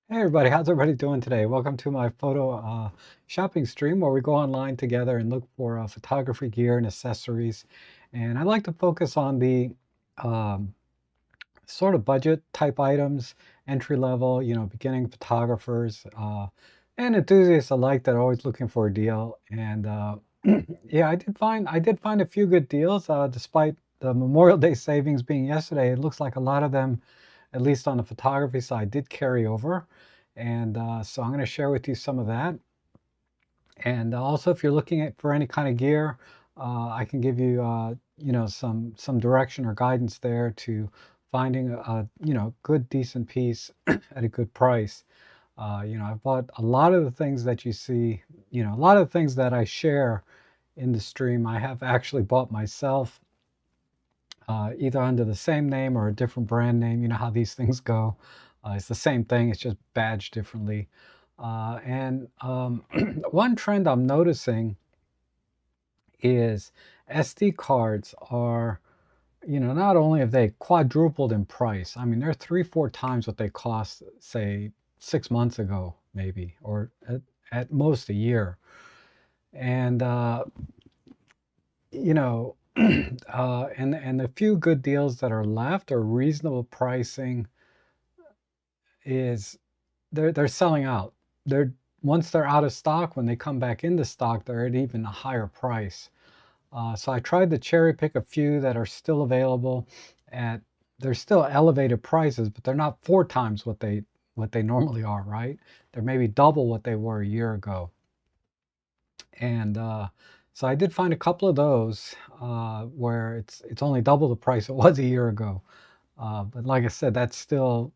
Hey everybody, how's everybody doing today? Welcome to my photo shopping stream where we go online together and look for photography gear and accessories. And I like to focus on the um, sort of budget type items, entry level, beginning photographers and enthusiasts alike that are always looking for a deal. And yeah, I did find a few good deals despite the Memorial Day savings being yesterday. It looks like a lot of them, at least on the photography side, did carry over. And so I'm going to share with you some of that. And also, if you're looking for any kind of gear, I can give you, some direction or guidance there to finding a good, decent piece at a good price. I've bought a lot of the things that you see, a lot of the things that I share in the stream, I have actually bought myself, either under the same name or a different brand name. You know how these things go. It's the same thing, it's just badged differently. And one trend I'm noticing is SD cards are, not only have they quadrupled in price, I mean, they're three, four times what they cost, say, 6 months ago, maybe, or at most a year. And, you know, and the few good deals that are left or reasonable pricing is they're selling out. They're Once they're out of stock, when they come back into stock, they're at even a higher price. So I tried to cherry pick a few that are still available at they're still elevated prices, but they're not four times what they normally are, right? They're maybe double what they were a year ago. And so I did find a couple of those where it's only double the price it was a year ago. But like I said, that's still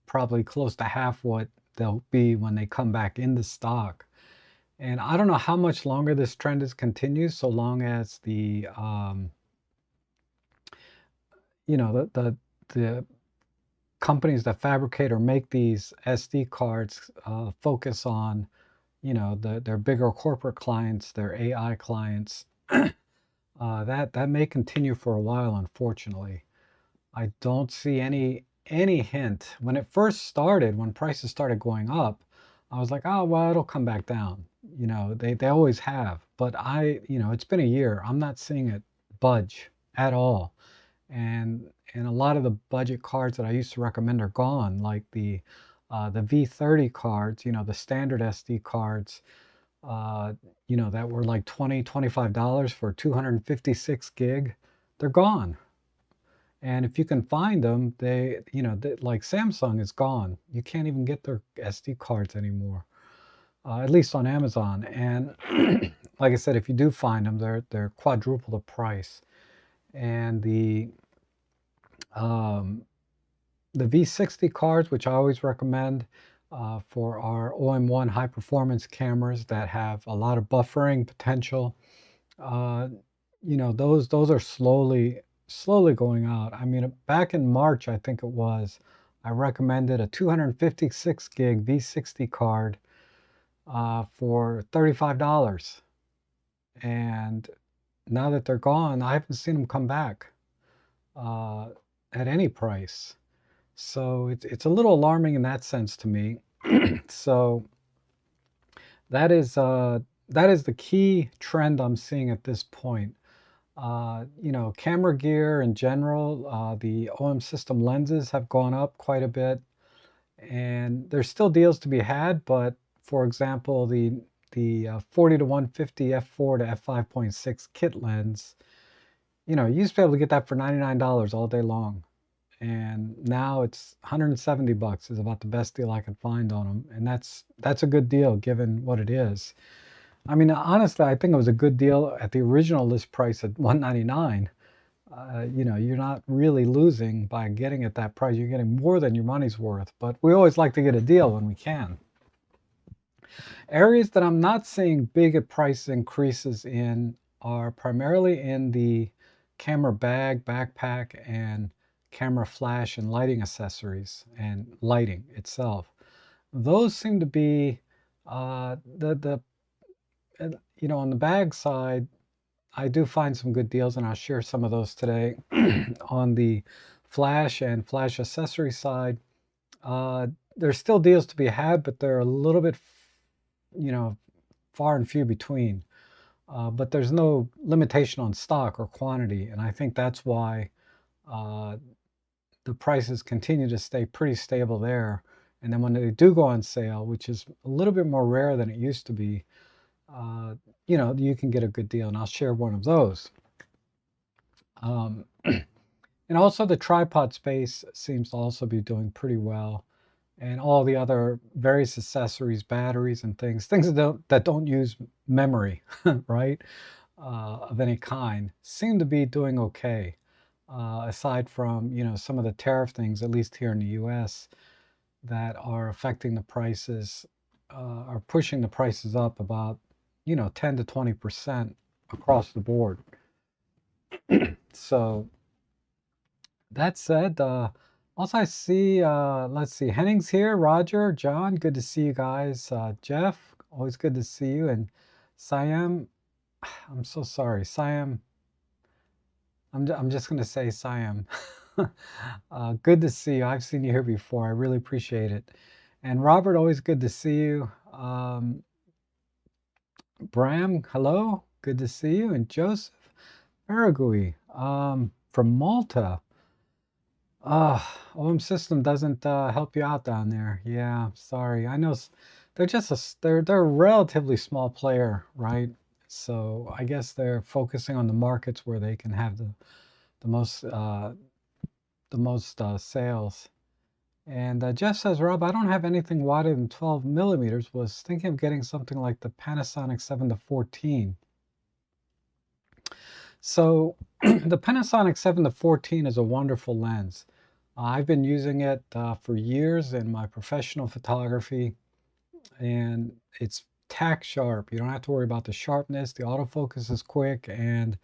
probably close to half what they'll be when they come back into stock. And I don't know how much longer this trend is continues, so long as the companies that fabricate or make these SD cards focus on, their bigger corporate clients, their AI clients. That may continue for a while, unfortunately. I don't see any hint. When it first started, when prices started going up, I was like, oh well, it'll come back down. They always have. But it's been a year. I'm not seeing it budge at all. And a lot of the budget cards that I used to recommend are gone, like the V30 cards, the standard SD cards, uh, that were like $25 for 256 gig. They're gone. And if you can find them, like Samsung is gone. You can't even get their SD cards anymore, at least on Amazon. And like I said, if you do find them, they're quadruple the price. And um, the V60 cards, which I always recommend for our OM1 high performance cameras that have a lot of buffering potential, uh, those are slowly going out. I mean, back in March, I think it was, I recommended a 256 gig V60 card for $35. And now that they're gone, I haven't seen them come back uh, at any price. So it's a little alarming in that sense to me. So that is the key trend I'm seeing at this point. Camera gear in general, the OM system lenses have gone up quite a bit, and there's still deals to be had. But for example, the 40 to 150 f4 to f5.6 kit lens, you used to be able to get that for $99 all day long, and now it's 170 bucks is about the best deal I can find on them, and that's a good deal given what it is. I mean, honestly, I think it was a good deal at the original list price at 199. You're not really losing by getting at that price. You're getting more than your money's worth, but we always like to get a deal when we can. Areas that I'm not seeing big price increases in are primarily in the camera bag, backpack, and camera flash and lighting accessories and lighting itself. Those seem to be the on the bag side. I do find some good deals, and I'll share some of those today. On the flash and flash accessory side, there's still deals to be had, but they're a little bit, you know, far and few between. But there's no limitation on stock or quantity, and I think that's why uh, the prices continue to stay pretty stable there. And then when they do go on sale, which is a little bit more rare than it used to be, uh, you know, you can get a good deal. And I'll share one of those. Um, and also the tripod space seems to also be doing pretty well. And all the other various accessories, batteries and things that don't use memory, right, of any kind, seem to be doing okay. Aside from, you know, some of the tariff things, at least here in the U.S., that are affecting the prices, are pushing the prices up about, you know, 10 to 20% across the board. So that said, also I see, let's see, Henning's here, Roger, John, good to see you guys. Jeff, always good to see you. And Siam, I'm so sorry, Siam, I'm just going to say Siam. Good to see you. I've seen you here before. I really appreciate it. And Robert, always good to see you. Bram, hello. Good to see you. And Joseph Aragui from Malta. OM System doesn't help you out down there. Yeah, sorry. I know they're just they're a relatively small player, right? So I guess they're focusing on the markets where they can have the most sales. And Jeff says, Rob, I don't have anything wider than 12 millimeters. Was thinking of getting something like the Panasonic 7 to 14. So the Panasonic 7 to 14 is a wonderful lens. I've been using it for years in my professional photography, and it's tack sharp. You don't have to worry about the sharpness. The autofocus is quick, and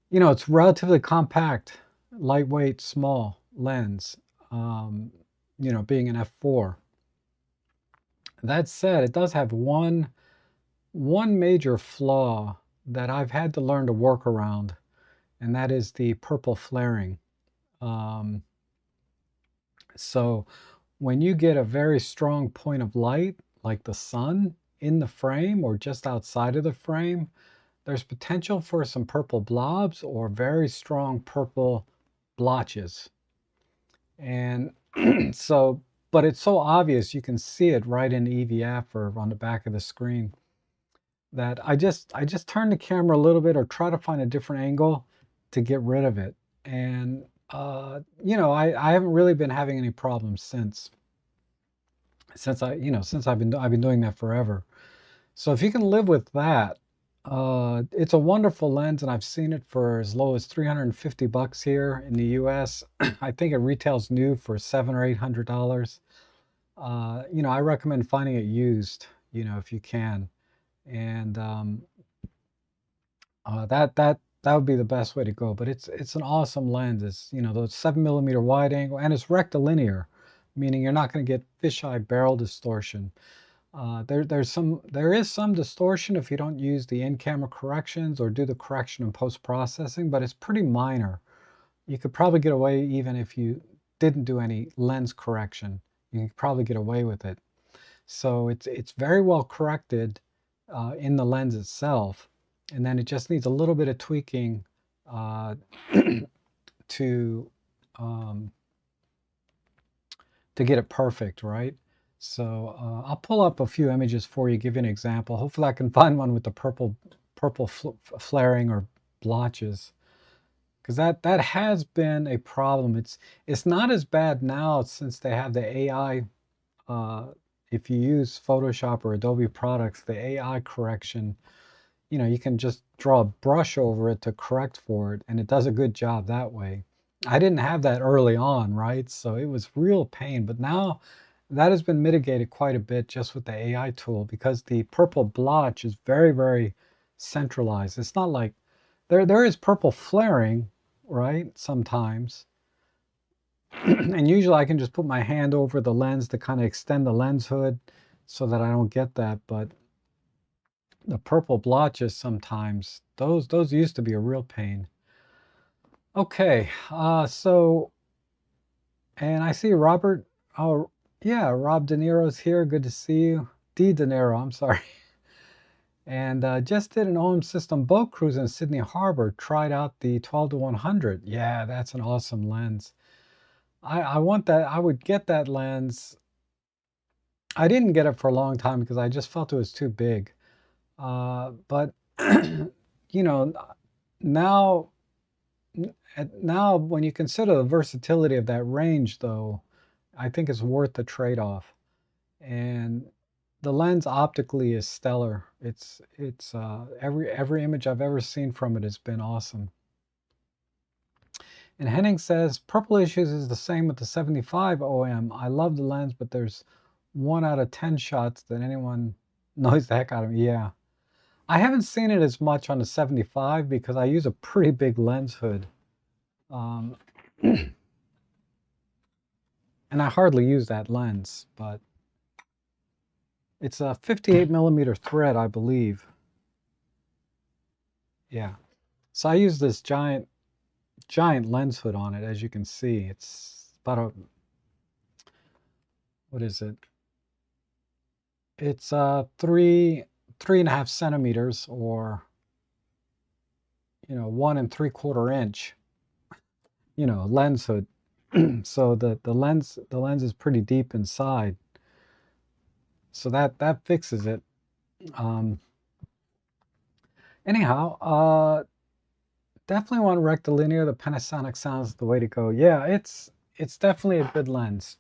you know, it's relatively compact, lightweight, small lens. Um, you know, being an f4. That said, it does have one major flaw that I've had to learn to work around, and that is the purple flaring. Um, so when you get a very strong point of light, like the sun, in the frame or just outside of the frame, there's potential for some purple blobs or very strong purple blotches. And so, but it's so obvious, you can see it right in EVF or on the back of the screen, that I just turn the camera a little bit or try to find a different angle to get rid of it. And you know, I haven't really been having any problems since I've been doing that forever. So if you can live with that, it's a wonderful lens, and I've seen it for as low as 350 bucks here in the US. I think it retails new for $700 or $800. You know, I recommend finding it used, you know, if you can. And that would be the best way to go. But it's an awesome lens. It's, you know, those 7 millimeter wide angle, and it's rectilinear, meaning you're not going to get fisheye barrel distortion. There is some distortion if you don't use the in-camera corrections or do the correction in post-processing, but it's pretty minor. You could probably get away even if you didn't do any lens correction. You could probably get away with it. So it's very well corrected in the lens itself, and then it just needs a little bit of tweaking uh, to um, to get it perfect, right? So I'll pull up a few images for you, give you an example. Hopefully I can find one with the purple flaring or blotches, because that has been a problem. It's not as bad now since they have the AI. If you use Photoshop or Adobe products, the AI correction, you know, you can just draw a brush over it to correct for it, and it does a good job that way. I didn't have that early on, right? So it was real pain, but now that has been mitigated quite a bit just with the AI tool, because the purple blotch is very, very centralized. It's not like there is purple flaring, right? Sometimes. And usually I can just put my hand over the lens to kind of extend the lens hood so that I don't get that. But the purple blotches sometimes, those used to be a real pain. Okay, so, and I see Robert, oh, Yeah, Rob De Niro's here. Good to see you. De Niro, I'm sorry. And just did an OM System boat cruise in Sydney Harbor. Tried out the 12 to 100. Yeah, that's an awesome lens. I want that. I would get that lens. I didn't get it for a long time because I just felt it was too big. But you know, now now when you consider the versatility of that range, though, I think it's worth the trade-off. And the lens optically is stellar. It's every image I've ever seen from it has been awesome. And Henning says Purple Issues is the same with the 75 OM. I love the lens, but there's 1 out of 10 shots that anyone knows the heck out of me. Yeah. I haven't seen it as much on the 75 because I use a pretty big lens hood. Um, and I hardly use that lens, but it's a 58 millimeter thread, I believe. Yeah. So I use this giant lens hood on it, as you can see. It's about a, what is it? It's 3.5 centimeters, or 1.75 inch, lens hood. So the lens is pretty deep inside. So that fixes it. Um, anyhow, definitely want rectilinear. The Panasonic sounds the way to go. Yeah, it's definitely a good lens.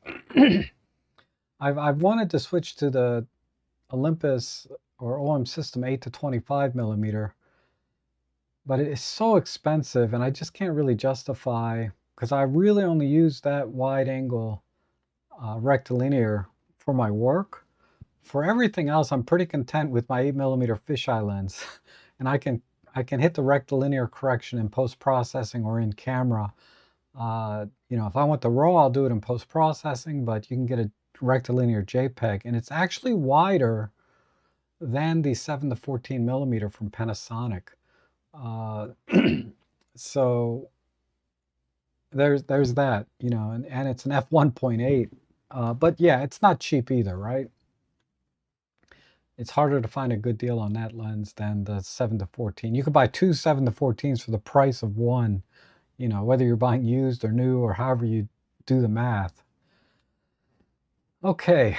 I've wanted to switch to the Olympus or OM System 8 to 25 millimeter, but it is so expensive, and I just can't really justify, because I really only use that wide angle rectilinear for my work. For everything else, I'm pretty content with my 8 millimeter fisheye lens, and I can hit the rectilinear correction in post processing or in camera. If I want the raw, I'll do it in post processing, but you can get a rectilinear JPEG, and it's actually wider than the 7 to 14 millimeter from Panasonic. Uh, so there's that, and it's an f1.8. But yeah, it's not cheap either, right? It's harder to find a good deal on that lens than the 7 to 14. You could buy two 7 to 14s for the price of one, whether you're buying used or new or however you do the math. Okay,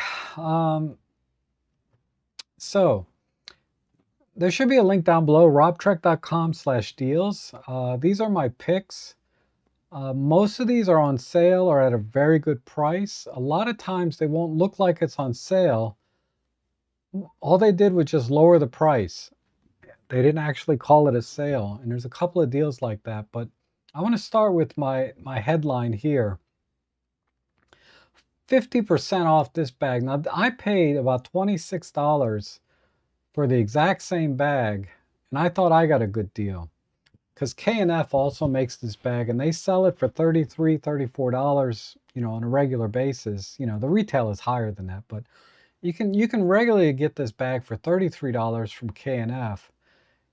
so there should be a link down below, robtrek.com/deals. These are my picks. Most of these are on sale or at a very good price. A lot of times they won't look like it's on sale. All they did was just lower the price. They didn't actually call it a sale. And there's a couple of deals like that. But I want to start with my headline here. 50% off this bag. Now, I paid about $26 for the exact same bag, and I thought I got a good deal. Because K&F also makes this bag, and they sell it for $33, $34, on a regular basis. The retail is higher than that, but you can regularly get this bag for $33 from K&F.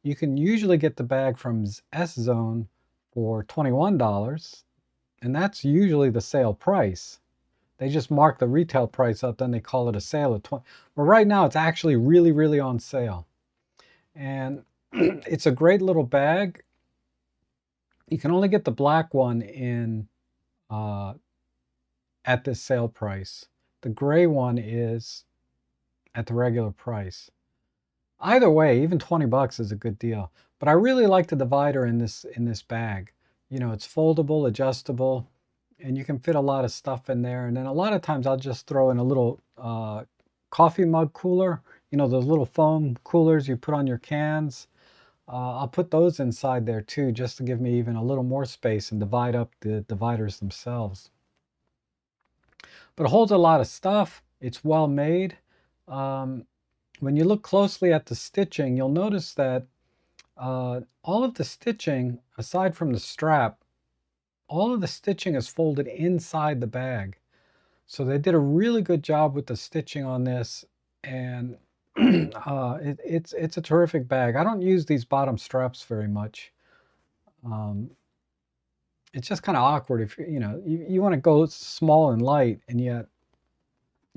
You can usually get the bag from S Zone for $21, and that's usually the sale price. They just mark the retail price up, then they call it a sale at 20. But right now it's actually really, really on sale. And it's a great little bag. You can only get the black one in at this sale price. The gray one is at the regular price. Either way, even 20 bucks is a good deal. But I really like the divider in this bag. It's foldable, adjustable, and you can fit a lot of stuff in there. And then a lot of times I'll just throw in a little coffee mug cooler. Those little foam coolers you put on your cans. I'll put those inside there too, just to give me even a little more space and divide up the dividers themselves. But it holds a lot of stuff. It's well made. When you look closely at the stitching, you'll notice that all of the stitching, aside from the strap, all of the stitching is folded inside the bag. So they did a really good job with the stitching on this, and it's a terrific bag. I don't use these bottom straps very much. It's just kind of awkward if you want to go small and light, and yet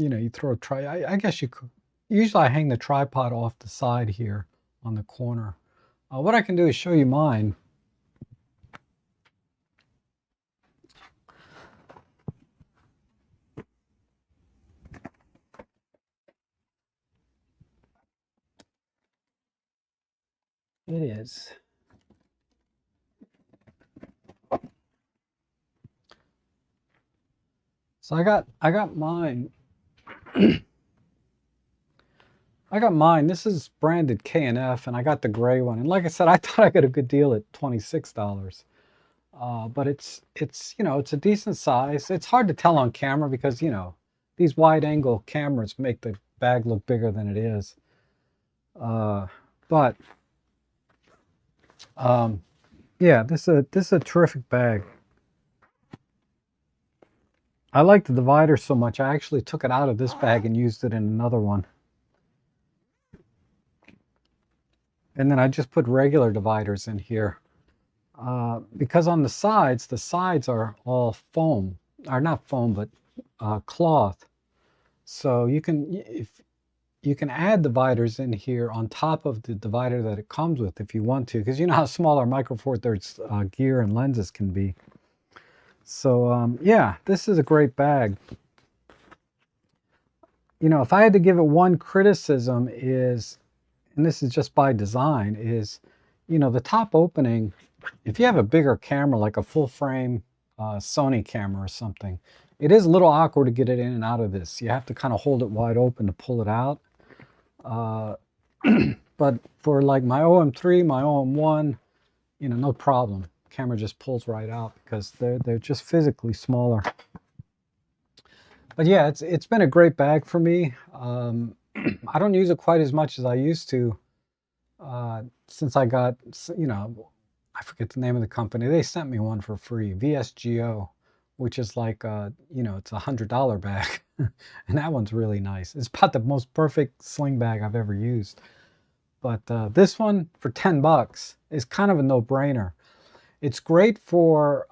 you throw I guess you could. Usually I hang the tripod off the side here on the corner. What I can do is show you mine. It is. So I got mine. I got mine. This is branded K&F, and I got the gray one. And like I said, I thought I got a good deal at $26. But it's a decent size. It's hard to tell on camera because, these wide angle cameras make the bag look bigger than it is. But yeah, this is a terrific bag. I like the divider so much, I actually took it out of this bag and used it in another one. And then I just put regular dividers in here. Because on the sides are all foam. Or not foam, but cloth. So you can add dividers in here on top of the divider that it comes with if you want to, because you know how small our Micro Four Thirds gear and lenses can be. So yeah, this is a great bag. If I had to give it one criticism is, and this is just by design, is the top opening. If you have a bigger camera, like a full frame Sony camera or something, it is a little awkward to get it in and out of this. You have to kind of hold it wide open to pull it out. But for like my OM3, my OM1, no problem. Camera just pulls right out because they're just physically smaller. But yeah, it's been a great bag for me. I don't use it quite as much as I used to since I got, I forget the name of the company. They sent me one for free, VSGO, which is like, it's $100 bag. And that one's really nice. It's about the most perfect sling bag I've ever used. But this one for $10 is kind of a no-brainer. It's great for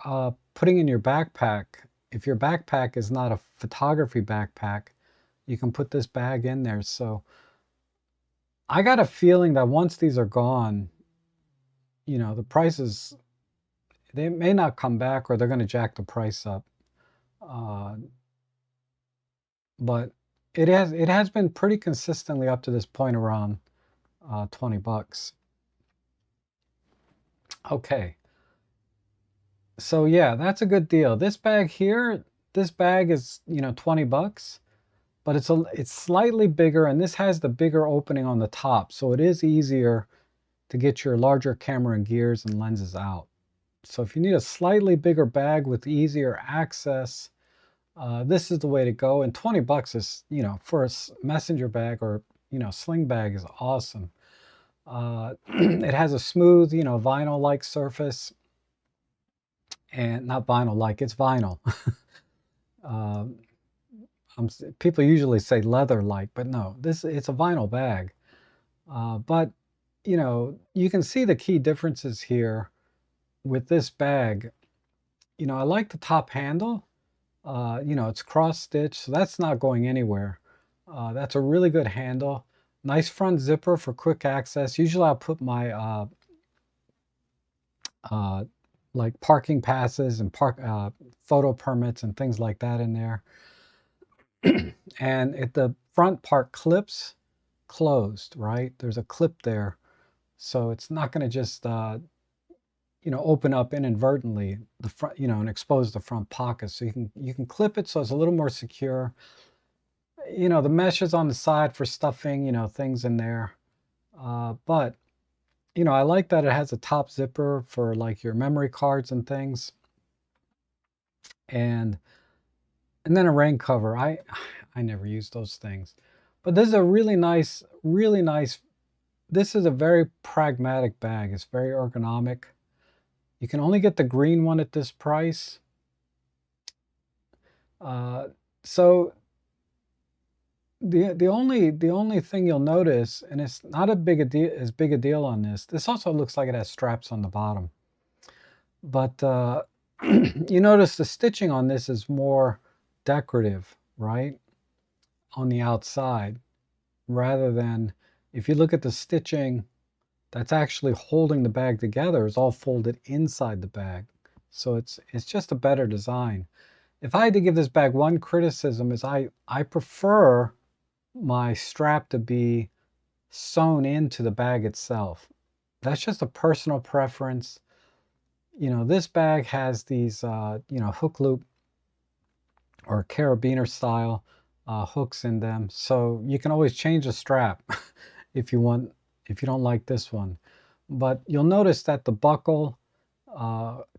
putting in your backpack. If your backpack is not a photography backpack, you can put this bag in there. So I got a feeling that once these are gone, the prices, they may not come back or they're going to jack the price up. But it has been pretty consistently up to this point around $20. Okay. So yeah, that's a good deal. This bag here, this bag is, $20, but it's slightly bigger, and this has the bigger opening on the top, so it is easier to get your larger camera and gears and lenses out. So if you need a slightly bigger bag with easier access, this is the way to go. And $20 is, for a messenger bag or, sling bag is awesome. It has a smooth, vinyl-like surface. And not vinyl-like, it's vinyl. People usually say leather-like, but no, it's a vinyl bag. But, you can see the key differences here with this bag. I like the top handle. It's cross-stitched, so that's not going anywhere. That's a really good handle. Nice front zipper for quick access. Usually I'll put my like parking passes and photo permits and things like that in there. And the front part clips closed, right? There's a clip there. So it's not going to just, open up inadvertently the front, and expose the front pocket. So you can clip it so it's a little more secure. The mesh is on the side for stuffing, things in there. But I like that it has a top zipper for like your memory cards and things. And then a rain cover. I never use those things. But this is a really nice, this is a very pragmatic bag. It's very ergonomic. You can only get the green one at this price. So the only thing you'll notice, and it's not as big a deal on this. This also looks like it has straps on the bottom. But you notice the stitching on this is more decorative, right? on the outside, rather than, if you look at the stitching that's actually holding the bag together, is all folded inside the bag. So it's just a better design. If I had to give this bag one criticism, is I prefer my strap to be sewn into the bag itself. That's just a personal preference. This bag has these, hook loop or carabiner style hooks in them. So you can always change the strap if you want, if you don't like this one. But you'll notice that the buckle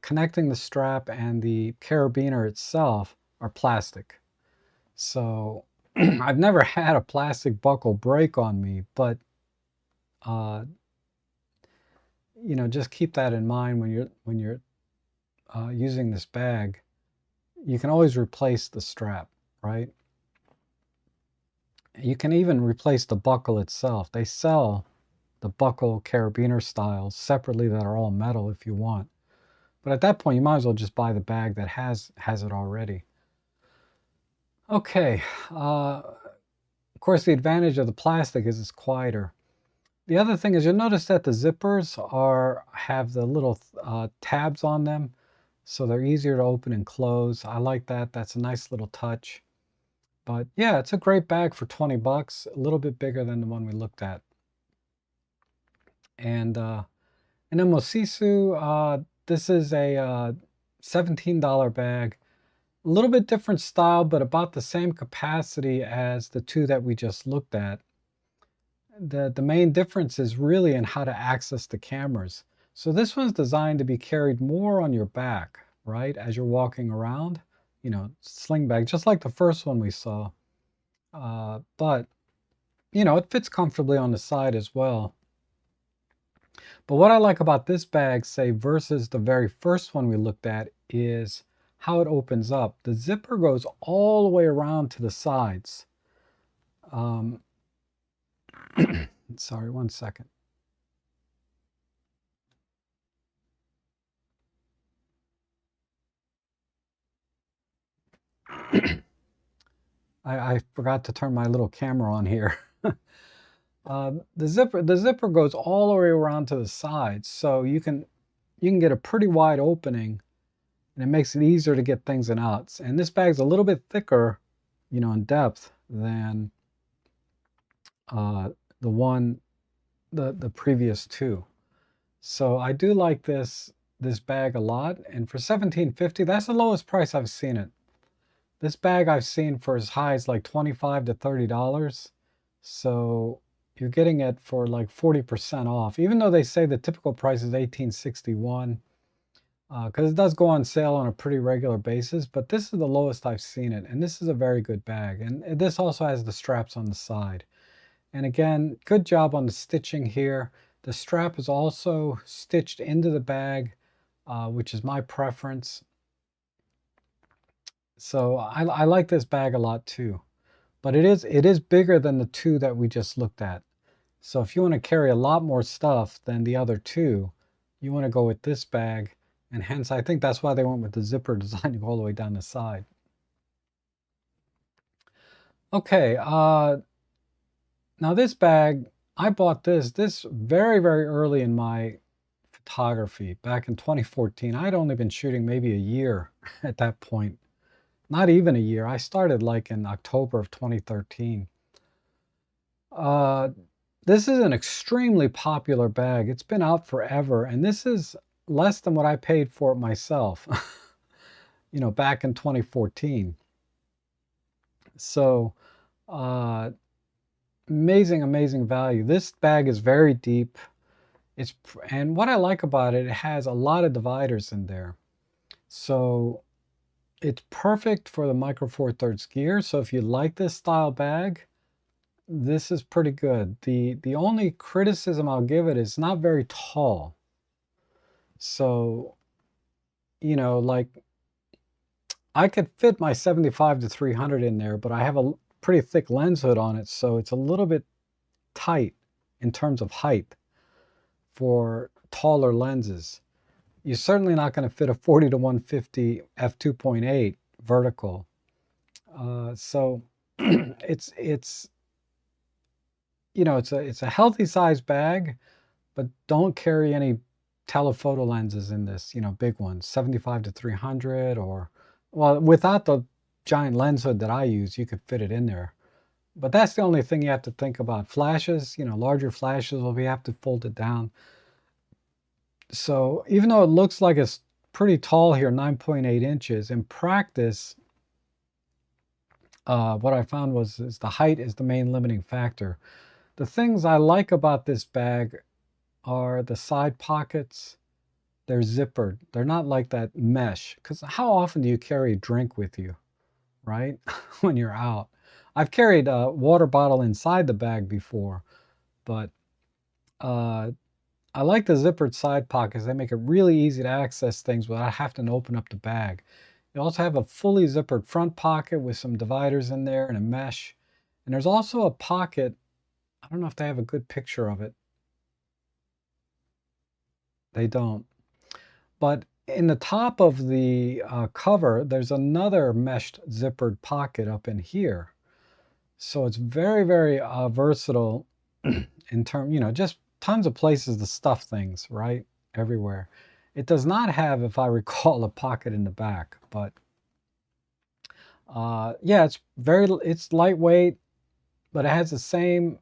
connecting the strap and the carabiner itself are plastic. So I've never had a plastic buckle break on me, but just keep that in mind when you're using this bag. You can always replace the strap, right? You can even replace the buckle itself. They sell the buckle carabiner styles separately that are all metal if you want. But at that point, you might as well just buy the bag that has it already. Okay, of course, the advantage of the plastic is it's quieter. The other thing is you'll notice that the zippers have the little tabs on them, so they're easier to open and close. I like that. That's a nice little touch. But yeah, it's a great bag for 20 bucks, a little bit bigger than the one we looked at. And then Mosisu, this is a $17 bag. A little bit different style, but about the same capacity as the two that we just looked at. The main difference is really in how to access the cameras. So this one's designed to be carried more on your back, right? As you're walking around, sling bag, just like the first one we saw. But, it fits comfortably on the side as well. But what I like about this bag, say, versus the very first one we looked at, is how it opens up. The zipper goes all the way around to the sides. Sorry, one second. I forgot to turn my little camera on here. The zipper goes all the way around to the sides, so you can get a pretty wide opening, and it makes it easier to get things in and out. And this bag's a little bit thicker, in depth than the previous two. So I do like this bag a lot, and for $17.50, that's the lowest price I've seen it. This bag I've seen for as high as like $25 to $30. So you're getting it for like 40% off, even though they say the typical price is $18.61, because it does go on sale on a pretty regular basis. But this is the lowest I've seen it, and this is a very good bag. And this also has the straps on the side. And again, good job on the stitching here. The strap is also stitched into the bag, which is my preference. So I like this bag a lot too. But it is bigger than the two that we just looked at. So if you want to carry a lot more stuff than the other two, you want to go with this bag. And hence, I think that's why they went with the zipper design all the way down the side. Okay, now this bag, I bought this very, very early in my photography, back in 2014. I'd only been shooting maybe a year at that point. Not even a year. I started like in October of 2013. This is an extremely popular bag. It's been out forever, and this is less than what I paid for it myself, back in 2014. So, amazing, amazing value. This bag is very deep. And what I like about it, it has a lot of dividers in there. So it's perfect for the Micro Four Thirds gear. So if you like this style bag, this is pretty good. The only criticism I'll give it is not very tall. So, like I could fit my 75 to 300 in there, but I have a pretty thick lens hood on it, so it's a little bit tight in terms of height for taller lenses. You're certainly not going to fit a 40 to 150 f2.8 vertical. So it's you know, it's a healthy size bag, but don't carry any telephoto lenses in this, you know, big ones, 75 to 300, or, well, without the giant lens hood that I use, you could fit it in there. But that's the only thing you have to think about. Flashes, you know, larger flashes, will be have to fold it down. So even though it looks like it's pretty tall here, 9.8 inches, in practice, what I found is the height is the main limiting factor. The things I like about this bag are the side pockets. They're zippered. They're not like that mesh. Because how often do you carry a drink with you, right? When you're out. I've carried a water bottle inside the bag before, but uh, I like the zippered side pockets. They make it really easy to access things without having to open up the bag. You also have a fully zippered front pocket with some dividers in there and a mesh. And there's also a pocket. I don't know if they have a good picture of it. They don't. But in the top of the cover, there's another meshed zippered pocket up in here. So it's very, very versatile in terms, you know, just tons of places to stuff things, right? Everywhere. It does not have, if I recall, a pocket in the back, but yeah, it's lightweight, but it has the same,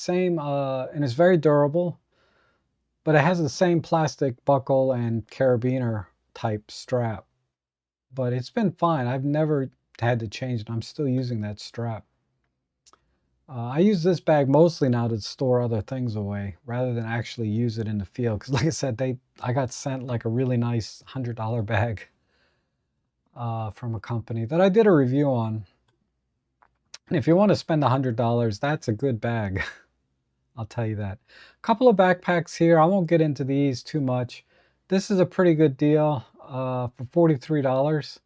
and it's very durable, but it has the same plastic buckle and carabiner type strap. But it's been fine. I've never had to change it. I'm still using that strap. I use this bag mostly now to store other things away rather than actually use it in the field. Because like I said, I got sent like a really nice $100 bag from a company that I did a review on. And if you want to spend $100, that's a good bag. I'll tell you that. A couple of backpacks here. I won't get into these too much. This is a pretty good deal for $43.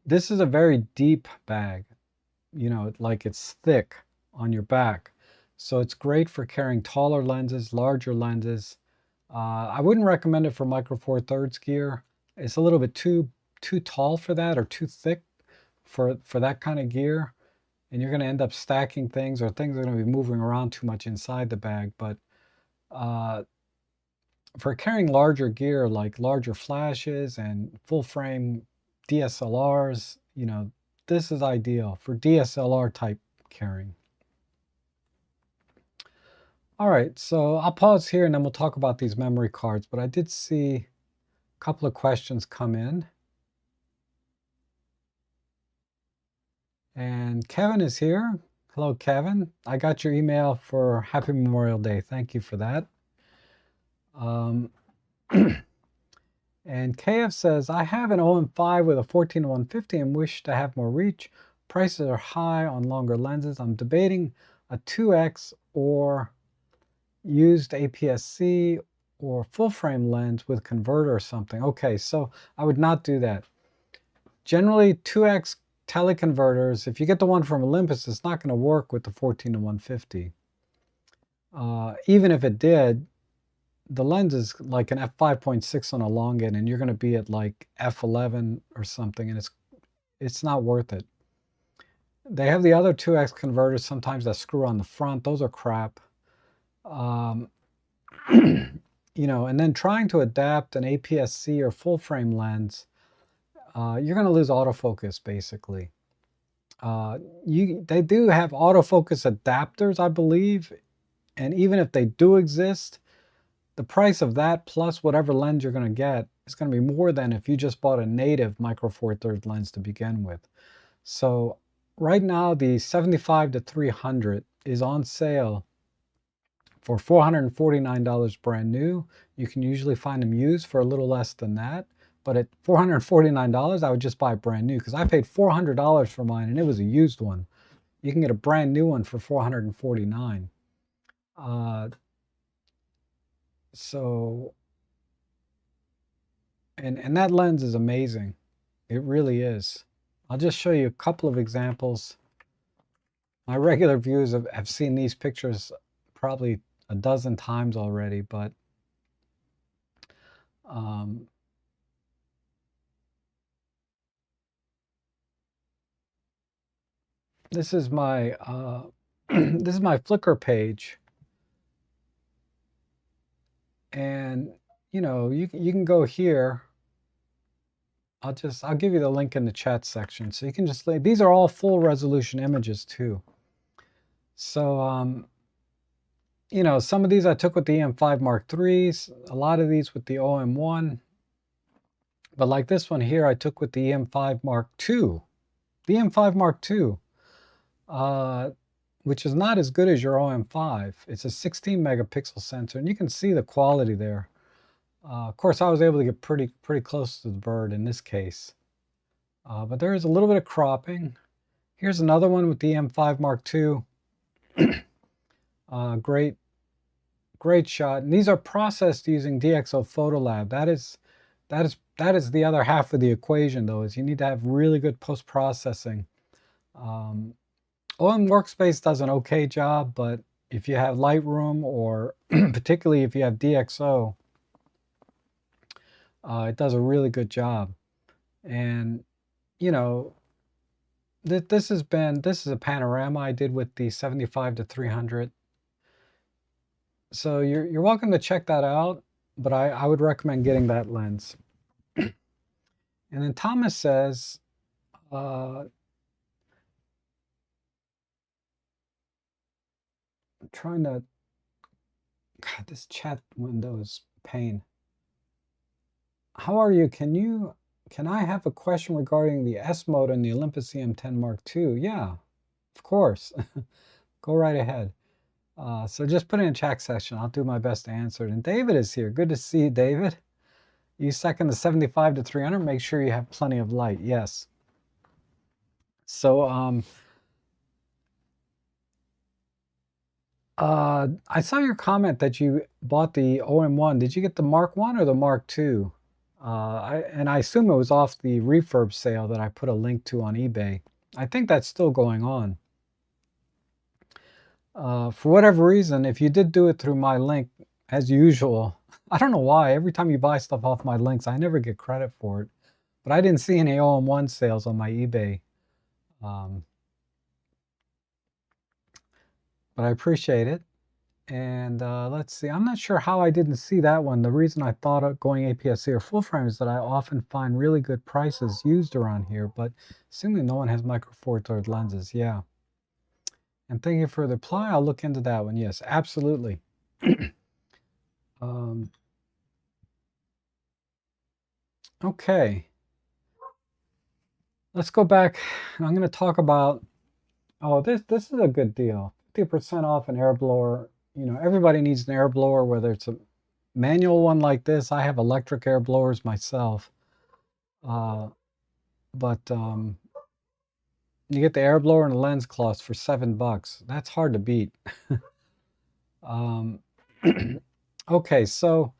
This is a very deep bag. You know, like it's thick on your back. So it's great for carrying taller lenses, larger lenses. I wouldn't recommend it for Micro Four Thirds gear. It's a little bit too tall for that, or too thick for that kind of gear. And you're going to end up stacking things, or things are going to be moving around too much inside the bag. But uh, for carrying larger gear, like larger flashes and full frame DSLRs, you know, this is ideal for DSLR type carrying. All right, so I'll pause here and then we'll talk about these memory cards, but I did see a couple of questions come in. And Kevin is here. Hello, Kevin. I got your email for Happy Memorial Day. Thank you for that. And KF says, I have an OM5 with a 14-150 and wish to have more reach. Prices are high on longer lenses. I'm debating a 2X or used APS-C or full frame lens with converter or something. Okay, so I would not do that. Generally, 2X teleconverters, if you get the one from Olympus, it's not going to work with the 14-150. Even if it did, the lens is like an f5.6 on a long end, and you're going to be at like f11 or something, and it's not worth it. They have the other 2X converters sometimes that screw on the front. Those are crap. You know, and then trying to adapt an APS-C or full frame lens, you're going to lose autofocus basically. They do have autofocus adapters, I believe, and even if they do exist, the price of that plus whatever lens you're going to get is going to be more than if you just bought a native Micro Four Thirds lens to begin with. So right now the 75 to 300 is on sale for $449 brand new. You can usually find them used for a little less than that. But at $449, I would just buy brand new because I paid $400 for mine and it was a used one. You can get a brand new one for $449. So, and that lens is amazing. It really is. I'll just show you a couple of examples. My regular viewers have seen these pictures probably a dozen times already, but um, this is my this is my Flickr page, and you know, you can go here. I'll give you the link in the chat section, so you can just lay. These are all full resolution images too. So you know, some of these I took with the EM5 Mark IIIs, a lot of these with the OM1, but like this one here, I took with the EM5 Mark II. The EM5 Mark II, which is not as good as your OM5. It's a 16 megapixel sensor, and you can see the quality there. Of course, I was able to get pretty close to the bird in this case. But there is a little bit of cropping. Here's another one with the M5 Mark II. Great shot. And these are processed using DxO Photolab. That is the other half of the equation, though, is you need to have really good post-processing. OM Workspace does an okay job, but if you have Lightroom, or particularly if you have DxO, it does a really good job. And you know, this is a panorama I did with the 75 to 300. So you're welcome to check that out, but I would recommend getting that lens. And then Thomas says, I'm trying to, God, this chat window is a pain. How are you? Can I have a question regarding the S mode in the Olympus EM10 Mark II? Yeah, of course. Go right ahead. So just put it in chat section. I'll do my best to answer it. And David is here. Good to see you, David. You second the 75 to 300. Make sure you have plenty of light. Yes. So I saw your comment that you bought the OM1. Did you get the Mark 1 or the Mark 2? And I assume it was off the refurb sale that I put a link to on eBay. I think that's still going on. For whatever reason, if you did do it through my link, as usual, I don't know why, every time you buy stuff off my links, I never get credit for it. But I didn't see any OM1 sales on my eBay. But I appreciate it. And let's see, I'm not sure how I didn't see that one. The reason I thought of going APS-C or full frame is that I often find really good prices used around here, but assuming no one has Micro Four Thirds lenses, yeah. And thank you for the reply. I'll look into that one. Yes, absolutely. Okay. Let's go back. I'm going to talk about, oh, this is a good deal. 50% off an air blower. You know, everybody needs an air blower, whether it's a manual one like this. I have electric air blowers myself. But you get the air blower and a lens cloth for $7. That's hard to beat. Okay, so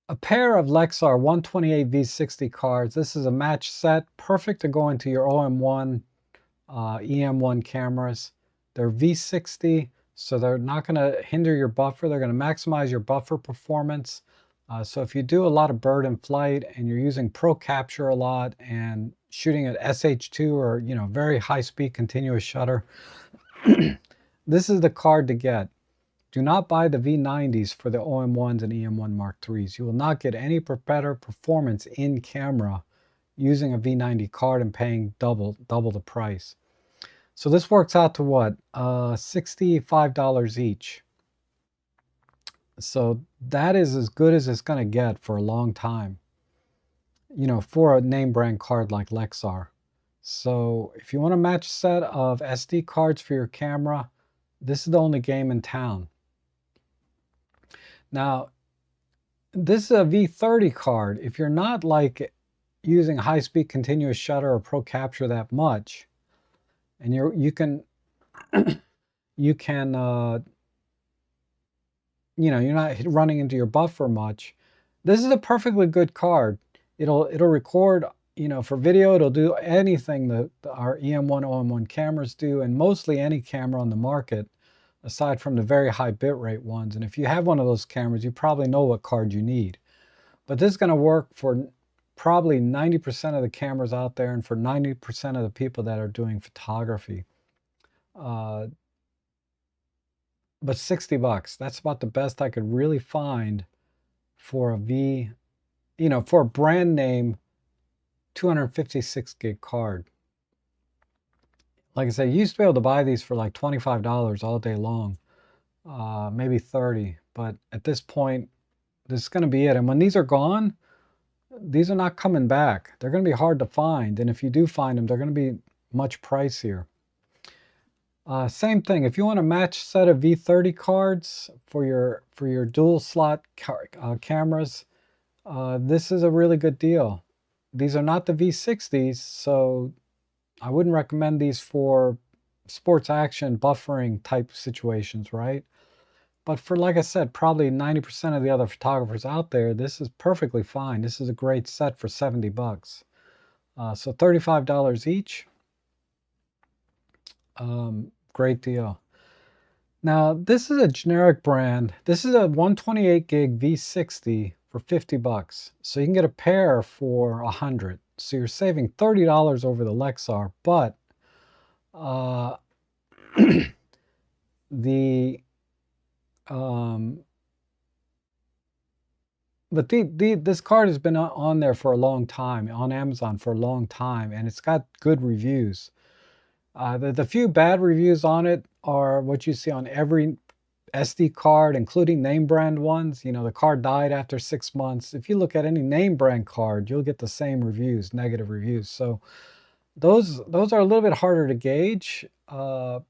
a pair of Lexar 128 V60 cards. This is a match set, perfect to go into your OM1, EM1 cameras. They're V60, so they're not going to hinder your buffer. They're going to maximize your buffer performance. So if you do a lot of bird in flight and you're using Pro Capture a lot and shooting at SH2 or, you know, very high speed continuous shutter, this is the card to get. Do not buy the V90s for the OM1s and EM1 Mark IIIs. You will not get any better performance in camera using a V90 card and paying double the price. So this works out to what? $65 each. So that is as good as it's going to get for a long time, you know, for a name brand card like Lexar. So if you want a match set of SD cards for your camera, this is the only game in town. Now, this is a V30 card. If you're not like using high-speed continuous shutter or Pro Capture that much, and you can you know, you're not running into your buffer much, this is a perfectly good card. It'll record, you know, for video. It'll do anything that our EM1, OM1 cameras do, and mostly any camera on the market, aside from the very high bitrate ones. And if you have one of those cameras, you probably know what card you need. But this is going to work for probably 90% of the cameras out there and for 90% of the people that are doing photography. Uh, but 60 bucks, that's about the best I could really find for a for a brand name 256 gig card. Like I said, you used to be able to buy these for like $25 all day long, maybe 30. But at this point, this is going to be it. And when these are gone, these are not coming back. They're going to be hard to find. And if you do find them, they're going to be much pricier. Same thing. If you want a match set of V30 cards for your dual slot cameras, this is a really good deal. These are not the V60s, so I wouldn't recommend these for sports action buffering type situations, right? But for, like I said, probably 90% of the other photographers out there, this is perfectly fine. This is a great set for 70 bucks. So $35 each. Great deal. Now, this is a generic brand. This is a 128 gig V60 for 50 bucks. So you can get a pair for 100. So you're saving $30 over the Lexar, but this card has been on there for a long time, on Amazon for a long time, and it's got good reviews. The few bad reviews on it are what you see on every SD card, including name brand ones. You know, the card died after 6 months. If you look at any name brand card, you'll get the same reviews, negative reviews. So those are a little bit harder to gauge, but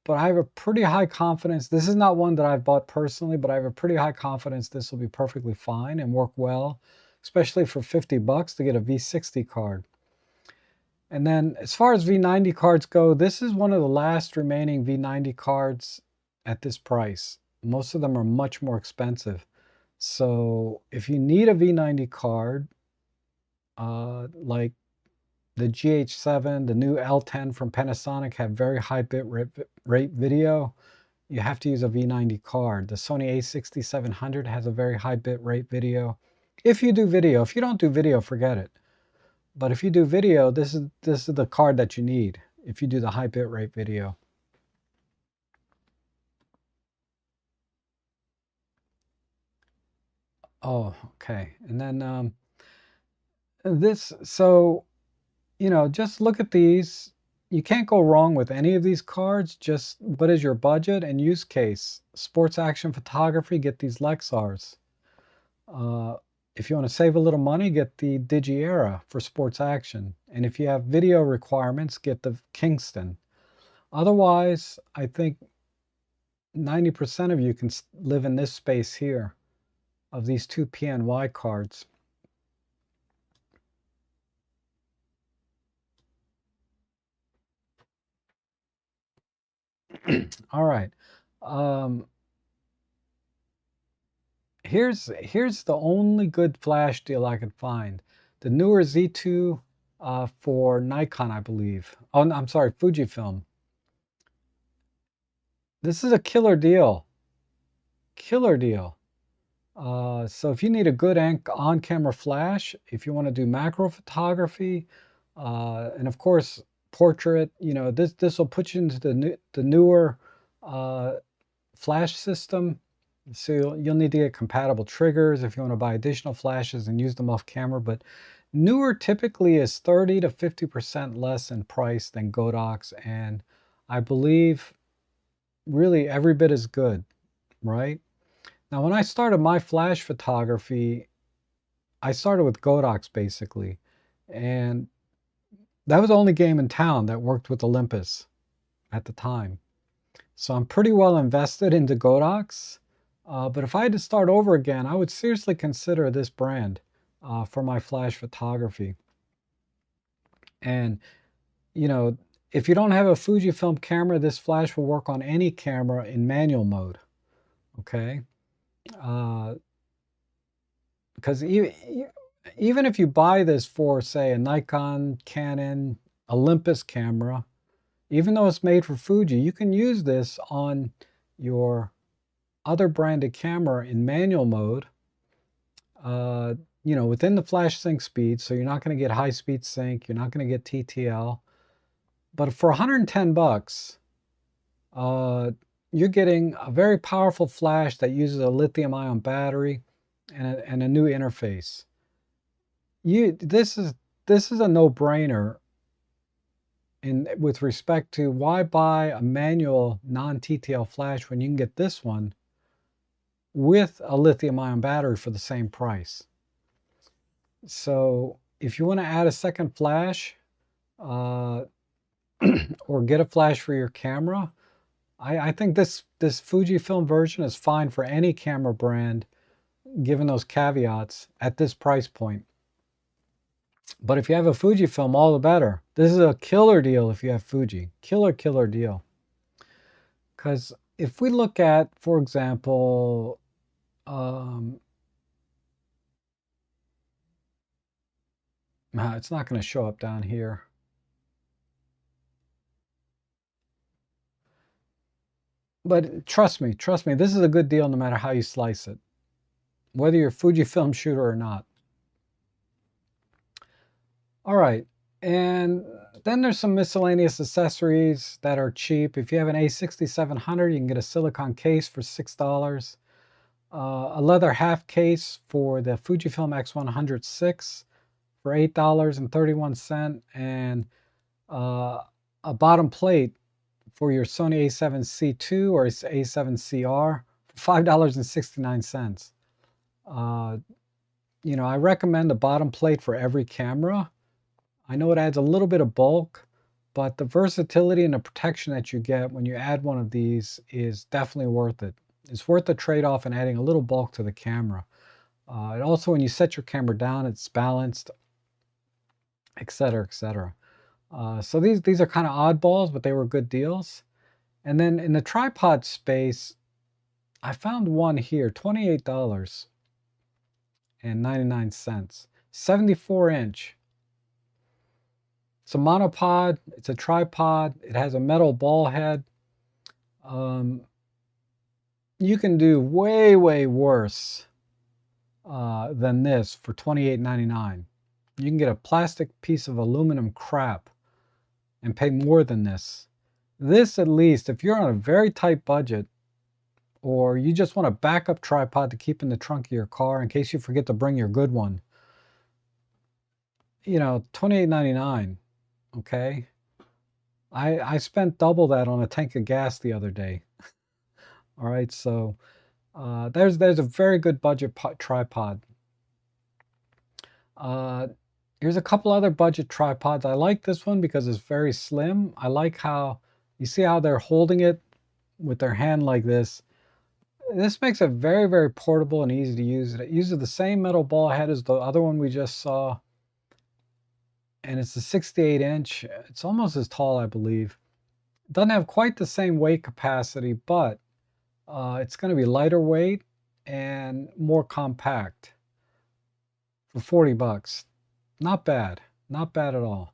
I have a pretty high confidence. This is not one that I've bought personally, but I have a pretty high confidence this will be perfectly fine and work well, especially for 50 bucks to get a V60 card. And then as far as V90 cards go, this is one of the last remaining V90 cards at this price. Most of them are much more expensive. So if you need a V90 card, like the GH7, the new L10 from Panasonic have very high bit rate video, you have to use a V90 card. The Sony a6700 has a very high bit rate video. If you do video, if you don't do video, forget it. But if you do video, this is the card that you need if you do the high bit rate video. Oh, okay. And then so, just look at these. You can't go wrong with any of these cards. Just what is your budget and use case? Sports action photography, get these Lexars. If you want to save a little money, get the Digiera for sports action. And if you have video requirements, get the Kingston. Otherwise, I think 90% of you can live in this space here of these two PNY cards. All right. Here's the only good flash deal I could find. The newer Z2 for Nikon, I believe. Oh, no, I'm sorry, Fujifilm. This is a killer deal. Killer deal. So if you need a good on-camera flash, if you want to do macro photography, and of course portrait, this will put you into the newer flash system. So you'll need to get compatible triggers if you want to buy additional flashes and use them off camera. But newer typically is 30 to 50% less in price than Godox, and I believe really every bit as good, right? Now, when I started my flash photography, I started with Godox basically, and that was the only game in town that worked with Olympus at the time. So I'm pretty well invested into Godox. But if I had to start over again, I would seriously consider this brand for my flash photography. And, if you don't have a Fujifilm camera, this flash will work on any camera in manual mode, okay? Because even if you buy this for, say, a Nikon, Canon, Olympus camera, even though it's made for Fuji, you can use this on your other branded camera in manual mode within the flash sync speed, so you're not going to get high speed sync, you're not going to get TTL. But for 110 bucks, uh, you're getting a very powerful flash that uses a lithium-ion battery and a new interface. This is a no-brainer with respect to why buy a manual non-TTL flash when you can get this one with a lithium-ion battery for the same price. So if you want to add a second flash or get a flash for your camera, I think this Fujifilm version is fine for any camera brand, given those caveats at this price point. But if you have a Fujifilm, all the better. This is a killer deal if you have Fuji. Killer deal. Because if we look at, for example, it's not going to show up down here. But trust me, this is a good deal no matter how you slice it, whether you're a Fujifilm shooter or not. All right, and then there's some miscellaneous accessories that are cheap. If you have an A6700, you can get a silicone case for $6, a leather half case for the Fujifilm X100VI for $8.31, and a bottom plate for your Sony a7C II or a7CR for $5.69. I recommend a bottom plate for every camera. I know it adds a little bit of bulk, but the versatility and the protection that you get when you add one of these is definitely worth it. It's worth the trade-off in adding a little bulk to the camera. And also, when you set your camera down, it's balanced, etc., etc. So these are kind of oddballs, but they were good deals. And then in the tripod space, I found one here, $28.99, 74-inch. It's a monopod, it's a tripod, it has a metal ball head. You can do way worse than this for $28.99. You can get a plastic piece of aluminum crap and pay more than this. This, at least, if you're on a very tight budget, or you just want a backup tripod to keep in the trunk of your car in case you forget to bring your good one, $28.99. Okay, I spent double that on a tank of gas the other day. All right, so there's a very good budget tripod. Here's a couple other budget tripods. I like this one because it's very slim. I like how you see how they're holding it with their hand like this. This makes it very portable and easy to use. It uses the same metal ball head as the other one we just saw. And it's a 68-inch. It's almost as tall, I believe. It doesn't have quite the same weight capacity, but it's going to be lighter weight and more compact for 40 bucks. Not bad. Not bad at all.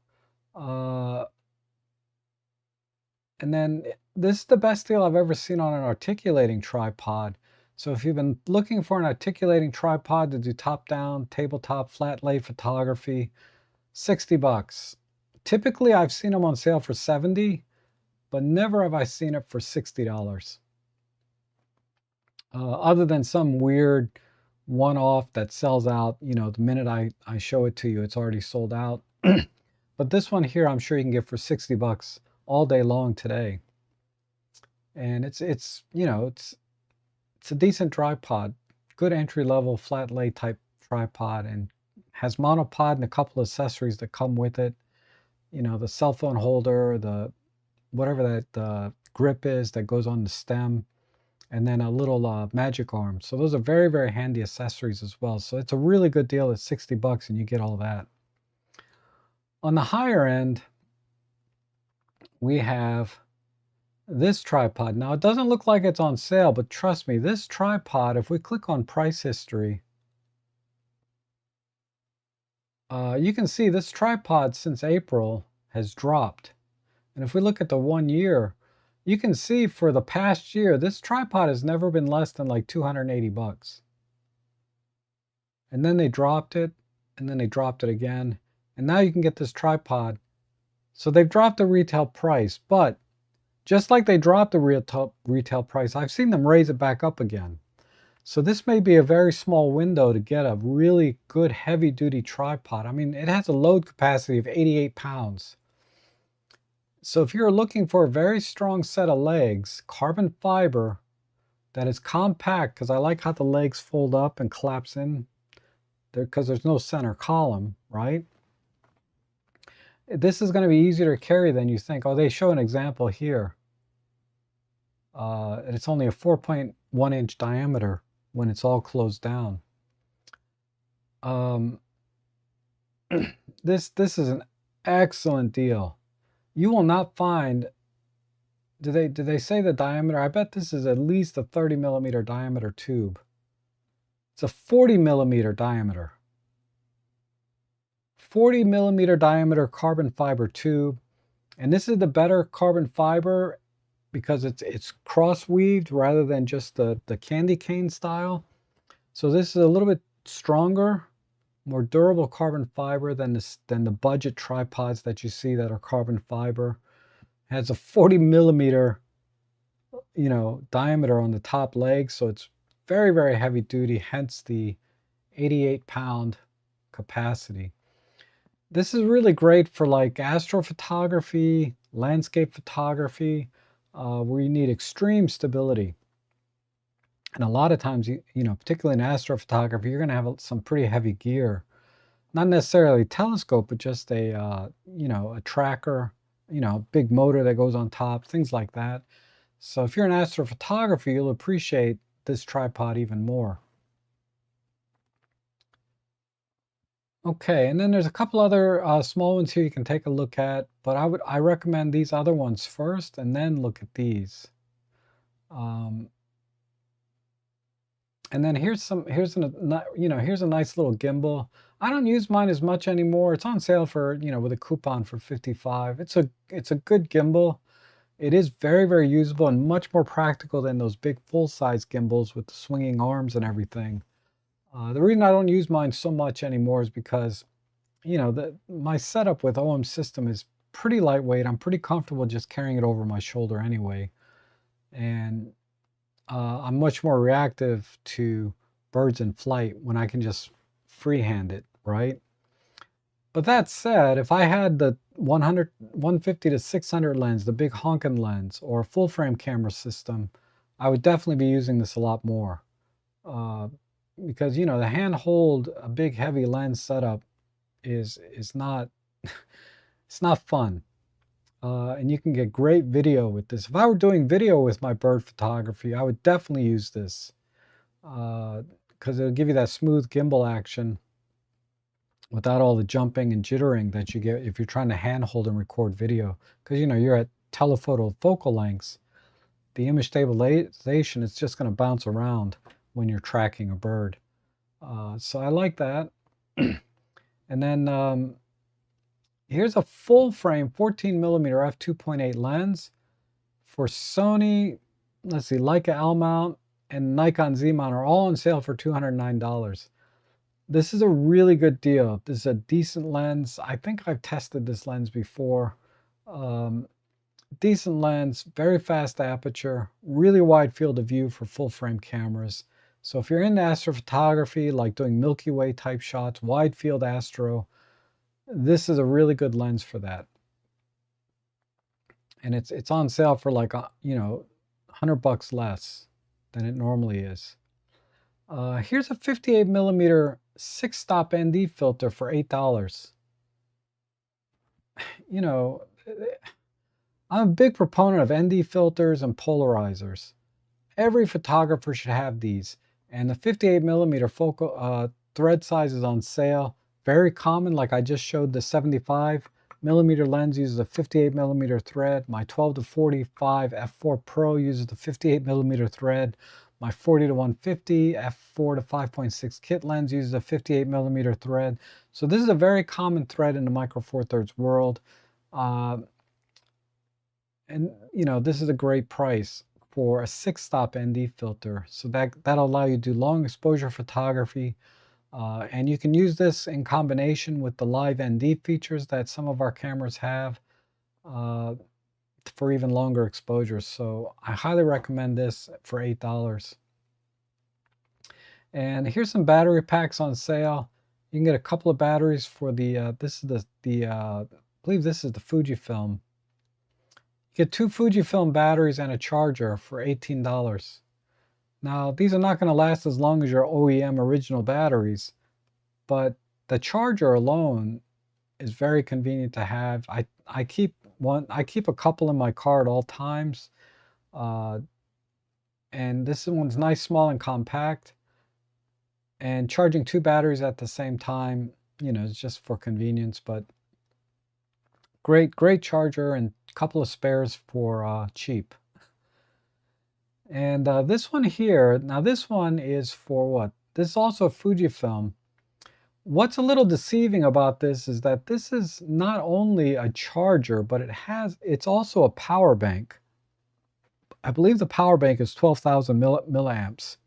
And then this is the best deal I've ever seen on an articulating tripod. So if you've been looking for an articulating tripod to do top-down, tabletop, flat-lay photography, 60 bucks. Typically, I've seen them on sale for 70, but never have I seen it for $60. Other than some weird one-off that sells out, the minute I show it to you, it's already sold out. But this one here, I'm sure you can get for 60 bucks all day long today. And it's a decent tripod, good entry-level flat-lay type tripod, and has monopod and a couple of accessories that come with it. The cell phone holder, the whatever that grip is that goes on the stem, and then a little magic arm. So those are very handy accessories as well. So it's a really good deal at 60 bucks and you get all that. On the higher end, we have this tripod. Now it doesn't look like it's on sale, but trust me, this tripod, if we click on price history, you can see this tripod since April has dropped. And if we look at the 1 year, you can see for the past year, this tripod has never been less than like 280 bucks. and then they dropped it, and then they dropped it again, and now you can get this tripod. So they've dropped the retail price, but just like they dropped the retail price, I've seen them raise it back up again. So this may be a very small window to get a really good heavy duty tripod. I mean, it has a load capacity of 88 pounds. So if you're looking for a very strong set of legs, carbon fiber, that is compact, because I like how the legs fold up and collapse in there because there's no center column, right? This is going to be easier to carry than you think. Oh, they show an example here. And it's only a 4.1 inch diameter when it's all closed down. This is an excellent deal. You will not find, did they say the diameter? I bet this is at least a 30 millimeter diameter tube. It's a 40 millimeter diameter. 40 millimeter diameter carbon fiber tube. And this is the better carbon fiber because it's cross weaved rather than just the candy cane style. So this is a little bit stronger, more durable carbon fiber than the budget tripods that you see that are carbon fiber. It has a 40 millimeter, diameter on the top leg, so it's very, very heavy duty, hence the 88 pound capacity. This is really great for like astrophotography, landscape photography, where you need extreme stability. And a lot of times, particularly in astrophotography, you're going to have some pretty heavy gear. Not necessarily a telescope, but just a tracker, big motor that goes on top, things like that. So if you're in astrophotography, you'll appreciate this tripod even more. Okay, and then there's a couple other small ones here you can take a look at, but I recommend these other ones first, and then look at these. And then here's a nice little gimbal. I don't use mine as much anymore. It's on sale for with a coupon for 55. It's a good gimbal. It is very, very usable and much more practical than those big full-size gimbals with the swinging arms and everything. The reason I don't use mine so much anymore is because my setup with OM system is pretty lightweight. I'm pretty comfortable just carrying it over my shoulder anyway, and I'm much more reactive to birds in flight when I can just freehand it, right? But that said, if I had the 150 to 600 lens, the big honkin' lens, or a full frame camera system, I would definitely be using this a lot more. Because the handhold a big heavy lens setup is not it's not fun. And you can get great video with this. If I were doing video with my bird photography, I would definitely use this because it'll give you that smooth gimbal action without all the jumping and jittering that you get if you're trying to handhold and record video. Because you're at telephoto focal lengths, the image stabilization is just going to bounce around when you're tracking a bird. So I like that. And then here's a full frame 14 millimeter f2.8 lens for Sony. Let's see, Leica L mount and Nikon Z mount are all on sale for $209. This is a really good deal. This is a decent lens. I think I've tested this lens before. Decent lens, very fast aperture, really wide field of view for full frame cameras. So if you're into astrophotography, like doing Milky Way type shots, wide field astro, this is a really good lens for that. And it's on sale for like $100 less than it normally is. Here's a 58 millimeter 6-stop ND filter for $8. I'm a big proponent of ND filters and polarizers. Every photographer should have these. And the 58 millimeter focal thread size is on sale. Very common, like I just showed, the 75 millimeter lens uses a 58 millimeter thread. My 12 to 45 f4 Pro uses the 58 millimeter thread. My 40 to 150 f4 to 5.6 kit lens uses a 58 millimeter thread. So this is a very common thread in the Micro Four Thirds world. And this is a great price for a 6-stop ND filter. So that'll allow you to do long exposure photography. And you can use this in combination with the live ND features that some of our cameras have for even longer exposures. So I highly recommend this for $8. And here's some battery packs on sale. You can get a couple of batteries for this is I believe this is the Fujifilm. You get 2 Fujifilm batteries and a charger for $18. Now, these are not going to last as long as your OEM original batteries, but the charger alone is very convenient to have. I keep a couple in my car at all times, and this one's nice, small, and compact. And charging 2 batteries at the same time, it's just for convenience, but great charger and a couple of spares for cheap. And this one here, now this one is for what? This is also Fujifilm. What's a little deceiving about this is that this is not only a charger, but it's also a power bank. I believe the power bank is 12,000 milliamps.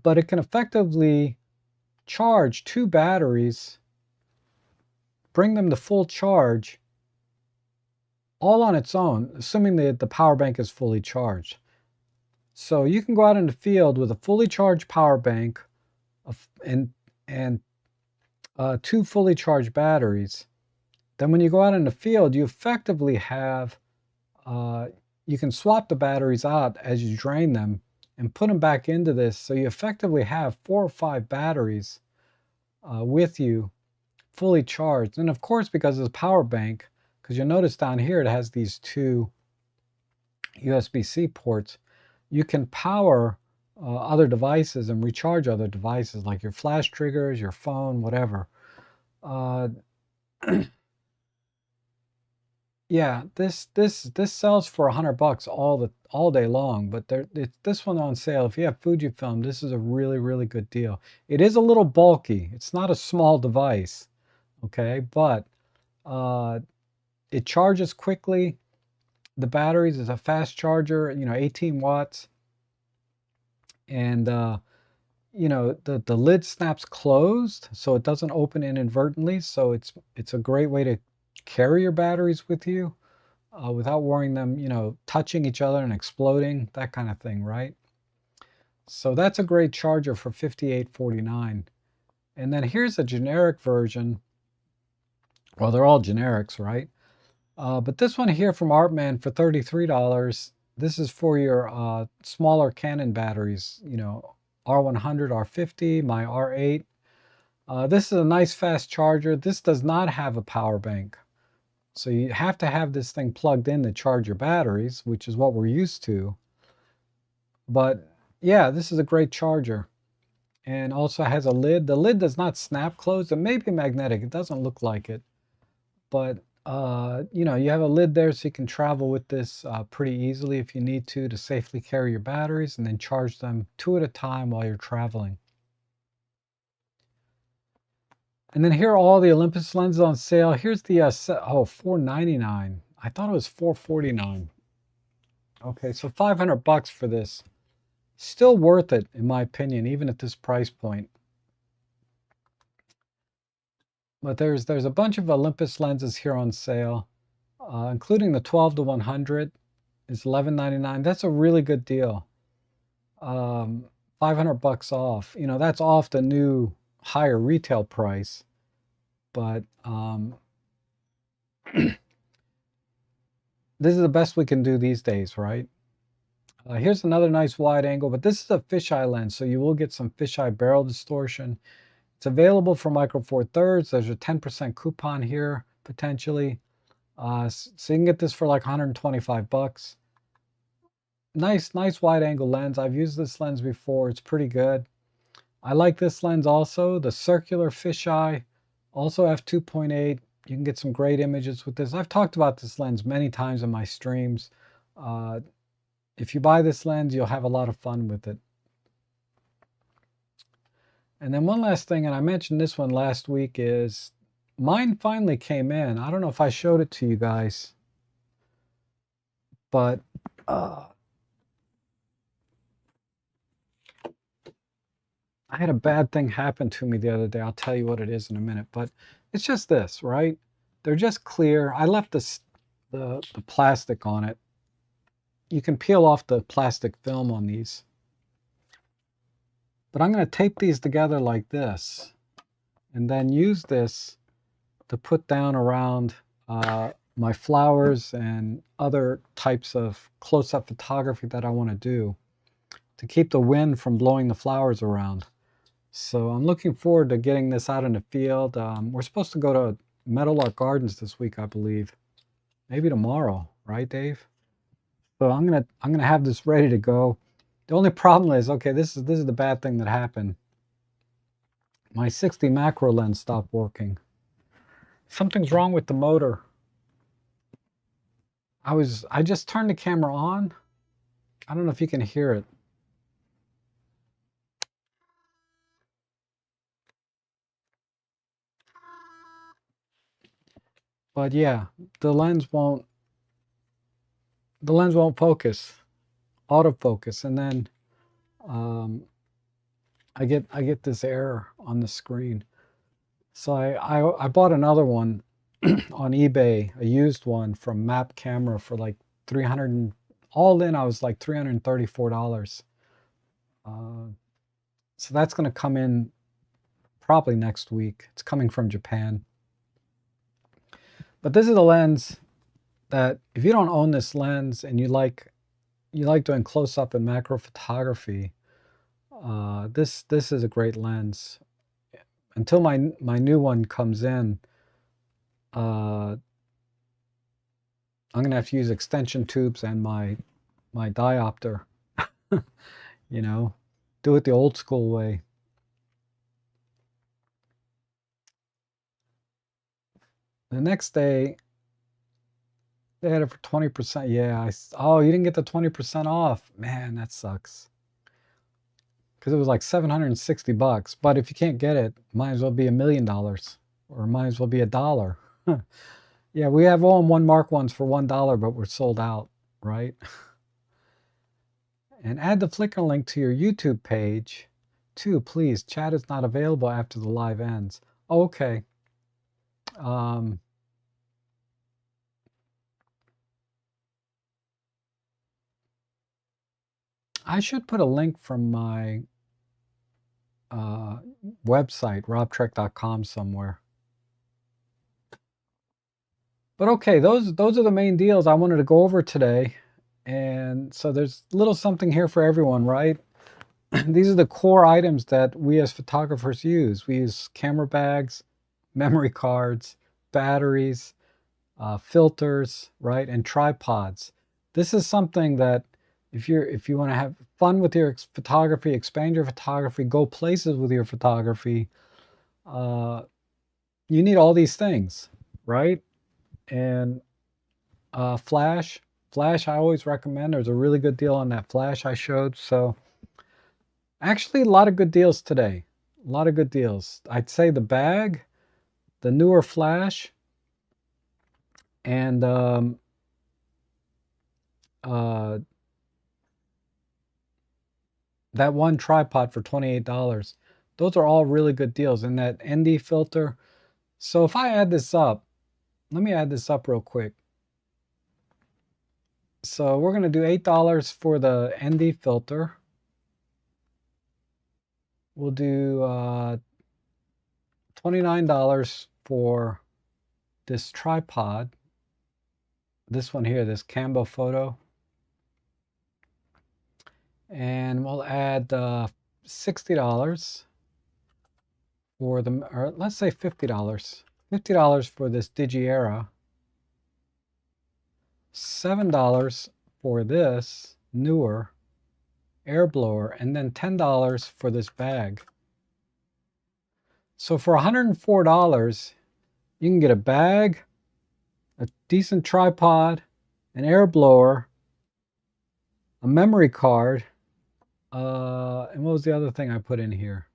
But it can effectively charge 2 batteries, bring them to full charge, all on its own, assuming that the power bank is fully charged. So you can go out in the field with a fully charged power bank and 2 fully charged batteries. Then when you go out in the field, you effectively have, you can swap the batteries out as you drain them and put them back into this. So you effectively have 4 or 5 batteries with you fully charged. And of course, because it's a power bank, because you'll notice down here it has these 2 USB-C ports, you can power other devices and recharge other devices like your flash triggers, your phone, whatever. Yeah, this sells for $100 all day long, but this one on sale. If you have Fujifilm, this is a really good deal. It is a little bulky. It's not a small device, okay, but it charges quickly. The batteries is a fast charger, 18 watts, and the lid snaps closed, so it doesn't open inadvertently. So it's a great way to carry your batteries with you without worrying them, touching each other and exploding, that kind of thing, right? So that's a great charger for $58.49. And then here's a generic version. Well, they're all generics, right? But this one here from Artman for $33. This is for your smaller Canon batteries, R100, R50, my R8. This is a nice fast charger. This does not have a power bank. So you have to have this thing plugged in to charge your batteries, which is what we're used to. But yeah, this is a great charger. And also has a lid. The lid does not snap closed. It may be magnetic. It doesn't look like it. But you have a lid there so you can travel with this pretty easily if you need to safely carry your batteries and then charge them 2 at a time while you're traveling. And then here are all the Olympus lenses on sale. Here's the $499. I thought it was $449. Okay, so $500 for this. Still worth it, in my opinion, even at this price point. But there's a bunch of Olympus lenses here on sale, including the 12 to 100 is $11.99. That's a really good deal. $500 off. That's off the new higher retail price, but this is the best we can do these days, right? Here's another nice wide angle, but this is a fisheye lens, so you will get some fisheye barrel distortion. It's available for Micro Four Thirds. There's a 10% coupon here, potentially. So you can get this for like $125. Nice wide angle lens. I've used this lens before. It's pretty good. I like this lens also. The circular fisheye, also f2.8. You can get some great images with this. I've talked about this lens many times in my streams. If you buy this lens, you'll have a lot of fun with it. And then one last thing, and I mentioned this one last week, is mine finally came in. I don't know if I showed it to you guys, but I I had a bad thing happen to me the other day. I'll tell you what it is in a minute, but it's just this, right? They're just clear. I left the plastic on it. You can peel off the plastic film on these. But I'm going to tape these together like this and then use this to put down around my flowers and other types of close-up photography that I want to do to keep the wind from blowing the flowers around. So I'm looking forward to getting this out in the field. We're supposed to go to Meadowlark Gardens this week, I believe. Maybe tomorrow, right, Dave? So I'm gonna have this ready to go. The only problem is, okay, this is the bad thing that happened. My 60 macro lens stopped working. Something's wrong with the motor. I just turned the camera on. I don't know if you can hear it. But yeah, the lens won't focus, autofocus, and then I get this error on the screen. So I bought another one on eBay, a used one from Map Camera for like 300, all in I was like $334. So that's going to come in probably next week. It's coming from Japan. But this is a lens that if you don't own this lens and you like doing close-up and macro photography, this is a great lens. Until my new one comes in, I'm gonna have to use extension tubes and my diopter. You know, do it the old school way. The next day, they had it for 20%. Yeah, oh, you didn't get the 20% off. Man, that sucks. Because it was like 760 bucks. But if you can't get it, might as well be $1 million, or might as well be $1. Yeah, we have all one Mark ones for $1, but we're sold out, right? And add the Flickr link to your YouTube page too, please. Chat is not available after the live ends. Okay. I should put a link from my website, robtrek.com, somewhere. But okay, those are the main deals I wanted to go over today. And so there's a little something here for everyone, right? These are the core items that we as photographers use. We use camera bags, memory cards, batteries, filters, right, and tripods. This is something that if you want to have fun with your photography, expand your photography, go places with your photography, you need all these things, right? And flash, I always recommend. There's a really good deal on that flash I showed. So actually, a lot of good deals today. A lot of good deals. I'd say the bag, the newer flash, and that one tripod for $28. Those are all really good deals. And that ND filter. So if I add this up, let me add this up real quick. So we're going to do $8 for the ND filter. We'll do $29 for this tripod. This one here, this Cambo Photo. And we'll add $60 for the, or let's say $50. $50 for this Digiera. $7 for this newer air blower, and then $10 for this bag. So for $104, you can get a bag, a decent tripod, an air blower, a memory card, and what was the other thing I put in here?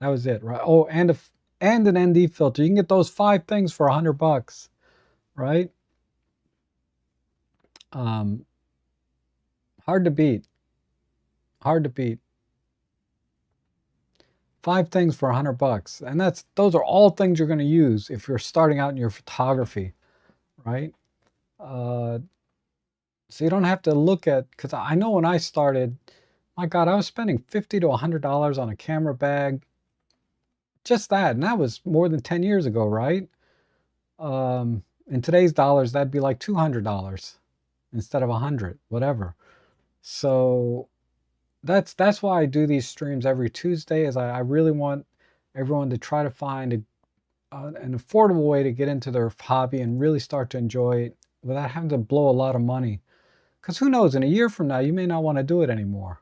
That was it, right? Oh, and an ND filter. You can get those 5 things for $100, right? Hard to beat. Hard to beat. 5 things for $100, and those are all things you're going to use if you're starting out in your photography, right? Uh, so you don't have to look at, because I know when I started, my God, I was spending $50 to $100 on a camera bag, just that, and that was more than 10 years ago, right? In today's dollars, that'd be like $200 instead of 100, whatever. So that's why I do these streams every Tuesday, is I really want everyone to try to find an affordable way to get into their hobby and really start to enjoy it without having to blow a lot of money. Because who knows, in a year from now, you may not want to do it anymore.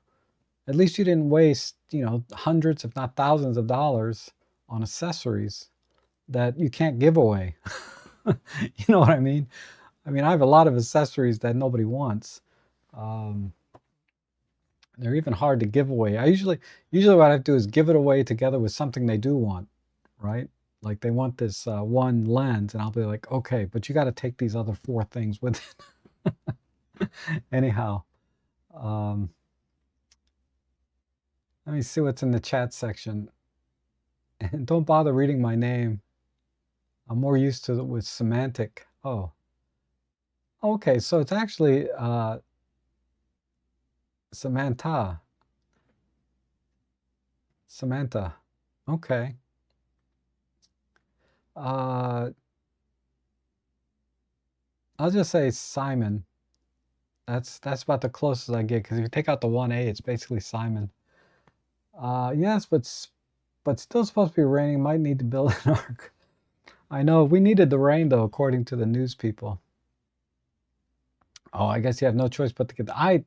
At least you didn't waste, hundreds, if not thousands of dollars on accessories that you can't give away. You know what I mean? I mean, I have a lot of accessories that nobody wants. Um, they're even hard to give away. Usually what I do is give it away together with something they do want, right? Like they want this one lens, and I'll be like, okay, but you got to take these other 4 things with it. Anyhow, um, let me see what's in the chat section. And don't bother reading my name. I'm more used to it with semantic. Oh, okay. So it's actually Samantha. Samantha. Okay. Uh, I'll just say Simon. That's about the closest I get, because if you take out the 1A, it's basically Simon. Yes, but still supposed to be raining. Might need to build an ark. I know we needed the rain though, according to the news people. Oh, I guess you have no choice but to get. I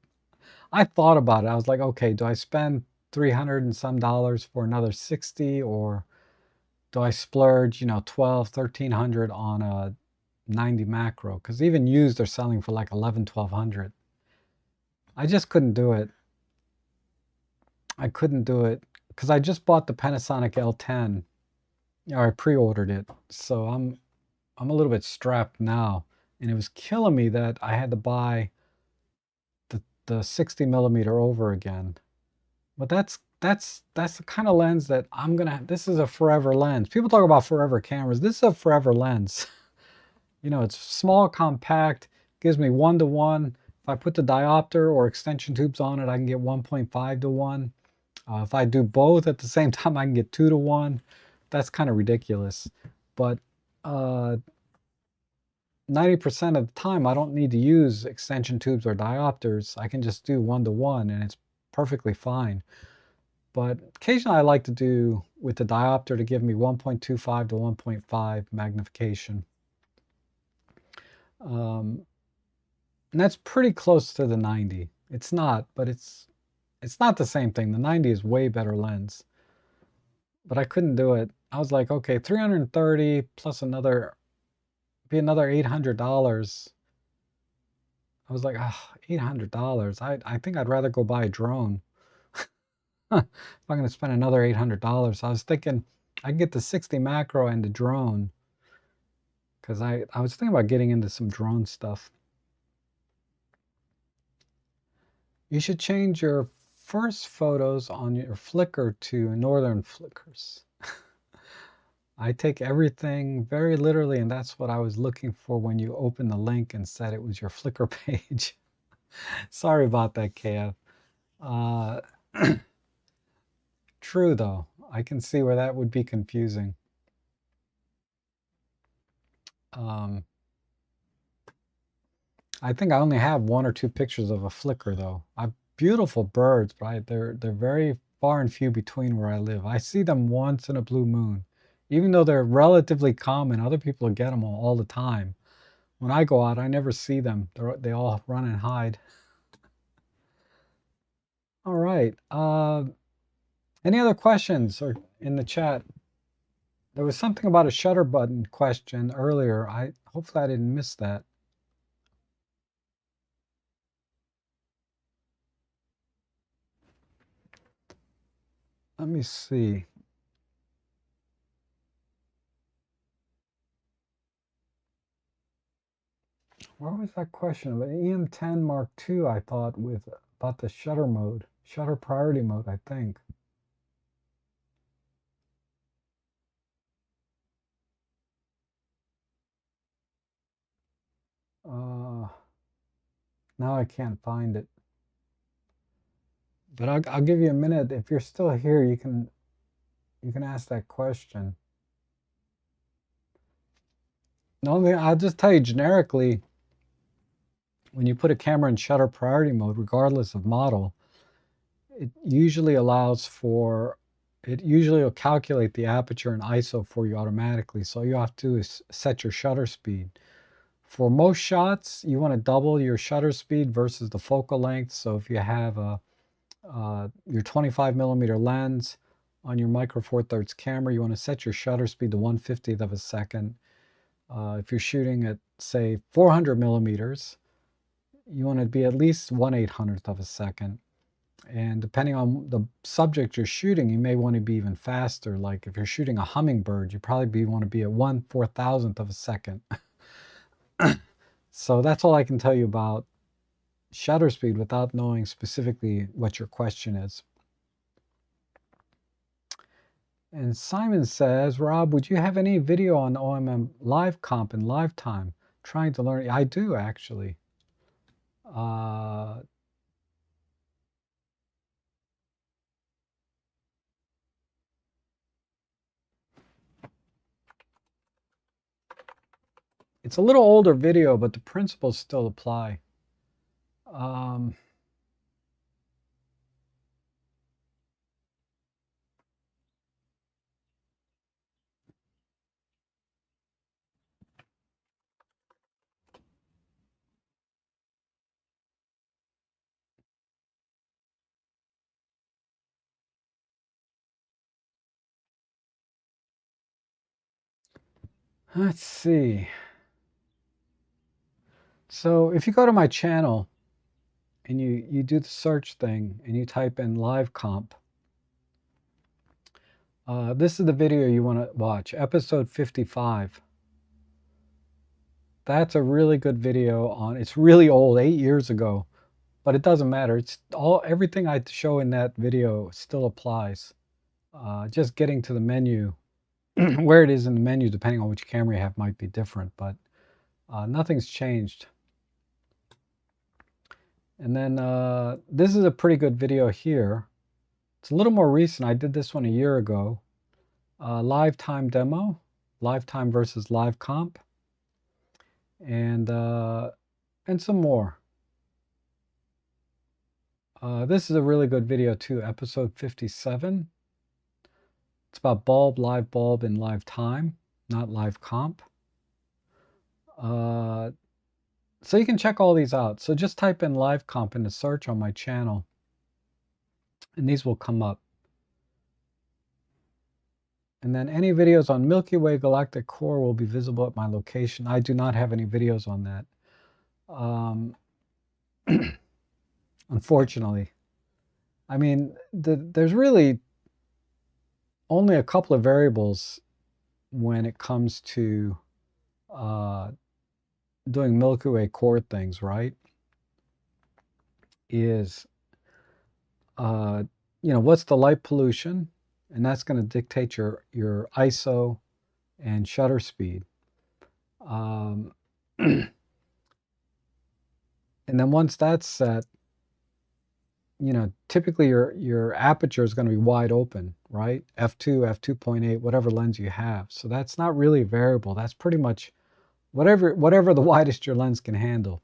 thought about it. I was like, okay, do I spend 300 and some dollars for another 60, or do I splurge, 12, 1300 on a 90 macro? Because even used are selling for like 11, 1200. I just couldn't do it. I couldn't do it because I just bought the Panasonic L10, or I pre-ordered it. So I'm a little bit strapped now, and it was killing me that I had to buy the 60 millimeter over again. But that's the kind of lens that I'm gonna. This is a forever lens. People talk about forever cameras. This is a forever lens. It's small, compact, gives me 1:1. If I put the diopter or extension tubes on it, I can get 1.5:1. If I do both at the same time, I can get 2:1. That's kind of ridiculous. But 90% of the time, I don't need to use extension tubes or diopters. I can just do 1:1, and it's perfectly fine. But occasionally I like to do with the diopter to give me 1.25 to 1.5 magnification. And that's pretty close to the 90. It's not, but it's not the same thing. The 90 is way better lens. But I couldn't do it. I was like, okay, 330 plus another $800. I was like, ah, $800. I think I'd rather go buy a drone. If I'm going to spend another $800. I was thinking I can get the 60 macro and the drone, because I was thinking about getting into some drone stuff. You should change your first photos on your Flickr to Northern Flickrs. I take everything very literally, and that's what I was looking for when you opened the link and said it was your Flickr page. Sorry about that, KF. Uh, True, though. I can see where that would be confusing. Um, I think I only have 1 or 2 pictures of a Flickr, though. I've beautiful birds, but they're very far and few between where I live. I see them once in a blue moon. Even though they're relatively common, other people get them all the time. When I go out, I never see them. They all run and hide. All right. Any other questions or in the chat? There was something about a shutter button question earlier. Hopefully I didn't miss that. Let me see. Where was that question about EM10 Mark II? I thought about the shutter mode, shutter priority mode, I think. Uh, now I can't find it. But I'll give you a minute. If you're still here, you can ask that question. The only thing, I'll just tell you generically, when you put a camera in shutter priority mode, regardless of model, it usually allows for, it usually will calculate the aperture and ISO for you automatically. So all you have to do is set your shutter speed. For most shots, you want to double your shutter speed versus the focal length. So if you have your 25 millimeter lens on your micro four thirds camera, you want to set your shutter speed to 1/50th of a second. If you're shooting at, say, 400 millimeters, you want to be at least 1/800th of a second. And depending on the subject you're shooting, you may want to be even faster. Like if you're shooting a hummingbird, you probably want to be at 1/4000th of a second. So that's all I can tell you about shutter speed without knowing specifically what your question is. And Simon says, Rob, would you have any video on OMM live comp and live time? Trying to learn. I do actually. It's a little older video, but the principles still apply. Let's see. So if you go to my channel and you do the search thing and you type in live comp, this is the video you want to watch, episode 55. That's a really good video on, it's really old, 8 years ago, but it doesn't matter. It's all, everything I show in that video still applies. Just getting to the menu, where it is in the menu, depending on which camera you have, might be different, but nothing's changed. And then this is a pretty good video here. It's a little more recent. I did this one a year ago. Live time demo, live time versus live comp, and some more. This is a really good video too, episode 57. It's about live bulb, and live time, not live comp. So you can check all these out. So just type in live comp in the search on my channel, and these will come up. And then any videos on Milky Way galactic core will be visible at my location. I do not have any videos on that. Unfortunately. I mean, there's really only a couple of variables when it comes to doing Milky Way core things, right? Is, what's the light pollution? And that's going to dictate your ISO and shutter speed. And then once that's set, typically your aperture is going to be wide open, right? F2, f2.8, whatever lens you have. So that's not really a variable. That's pretty much whatever the widest your lens can handle.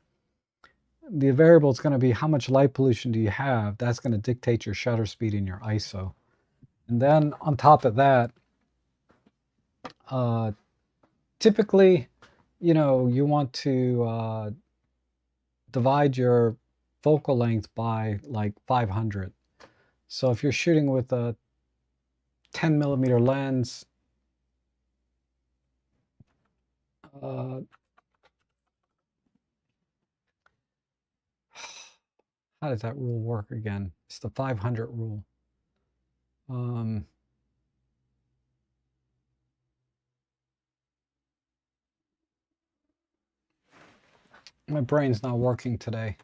The variable is going to be how much light pollution do you have. That's going to dictate your shutter speed and your ISO. And then on top of that, typically, you want to divide your focal length by like 500. So if you're shooting with a 10 millimeter lens, how does that rule work again? It's the 500 rule. My brain's not working today.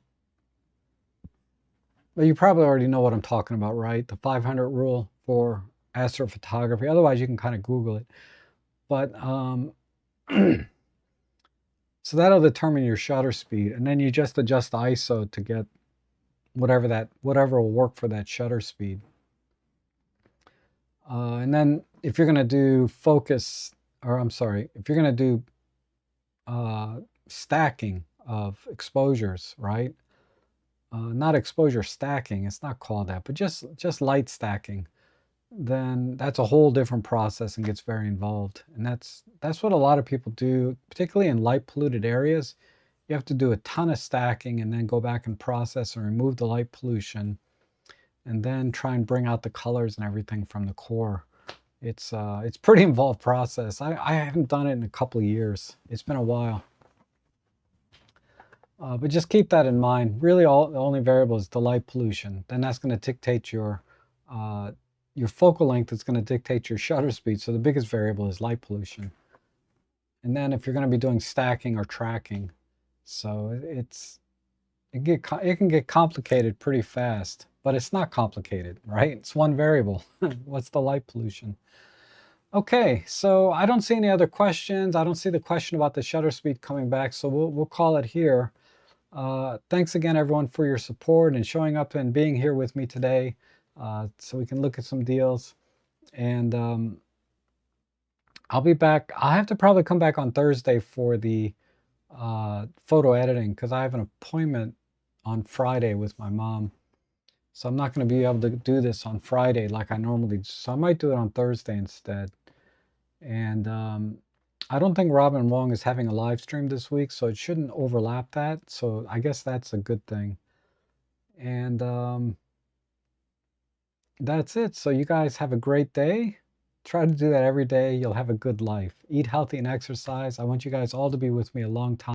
But you probably already know what I'm talking about, right? The 500 rule for astrophotography. Otherwise, you can kind of Google it. But So that'll determine your shutter speed, and then you just adjust the ISO to get whatever will work for that shutter speed. And then if you're going to do focus, or I'm sorry, if you're going to do stacking of exposures, right? Not exposure stacking, it's not called that, but just light stacking, then that's a whole different process and gets very involved. And that's what a lot of people do, particularly in light polluted areas. You have to do a ton of stacking and then go back and process and remove the light pollution, and then try and bring out the colors and everything from the core. It's pretty involved process. I haven't done it in a couple of years. It's been a while. But just keep that in mind. Really, the only variable is the light pollution. Then that's going to dictate your focal length. It's going to dictate your shutter speed. So the biggest variable is light pollution. And then if you're going to be doing stacking or tracking, so it can get complicated pretty fast. But it's not complicated, right? It's one variable. What's the light pollution? Okay, so I don't see any other questions. I don't see the question about the shutter speed coming back, so we'll call it here. Thanks again, everyone, for your support and showing up and being here with me today, so we can look at some deals. And I'll be back. I'll have to probably come back on Thursday for the photo editing, because I have an appointment on Friday with my mom. So I'm not going to be able to do this on Friday like I normally do. So I might do it on Thursday instead. And I don't think Robin Wong is having a live stream this week, so it shouldn't overlap that. So I guess that's a good thing. And that's it. So you guys have a great day. Try to do that every day. You'll have a good life. Eat healthy and exercise. I want you guys all to be with me a long time.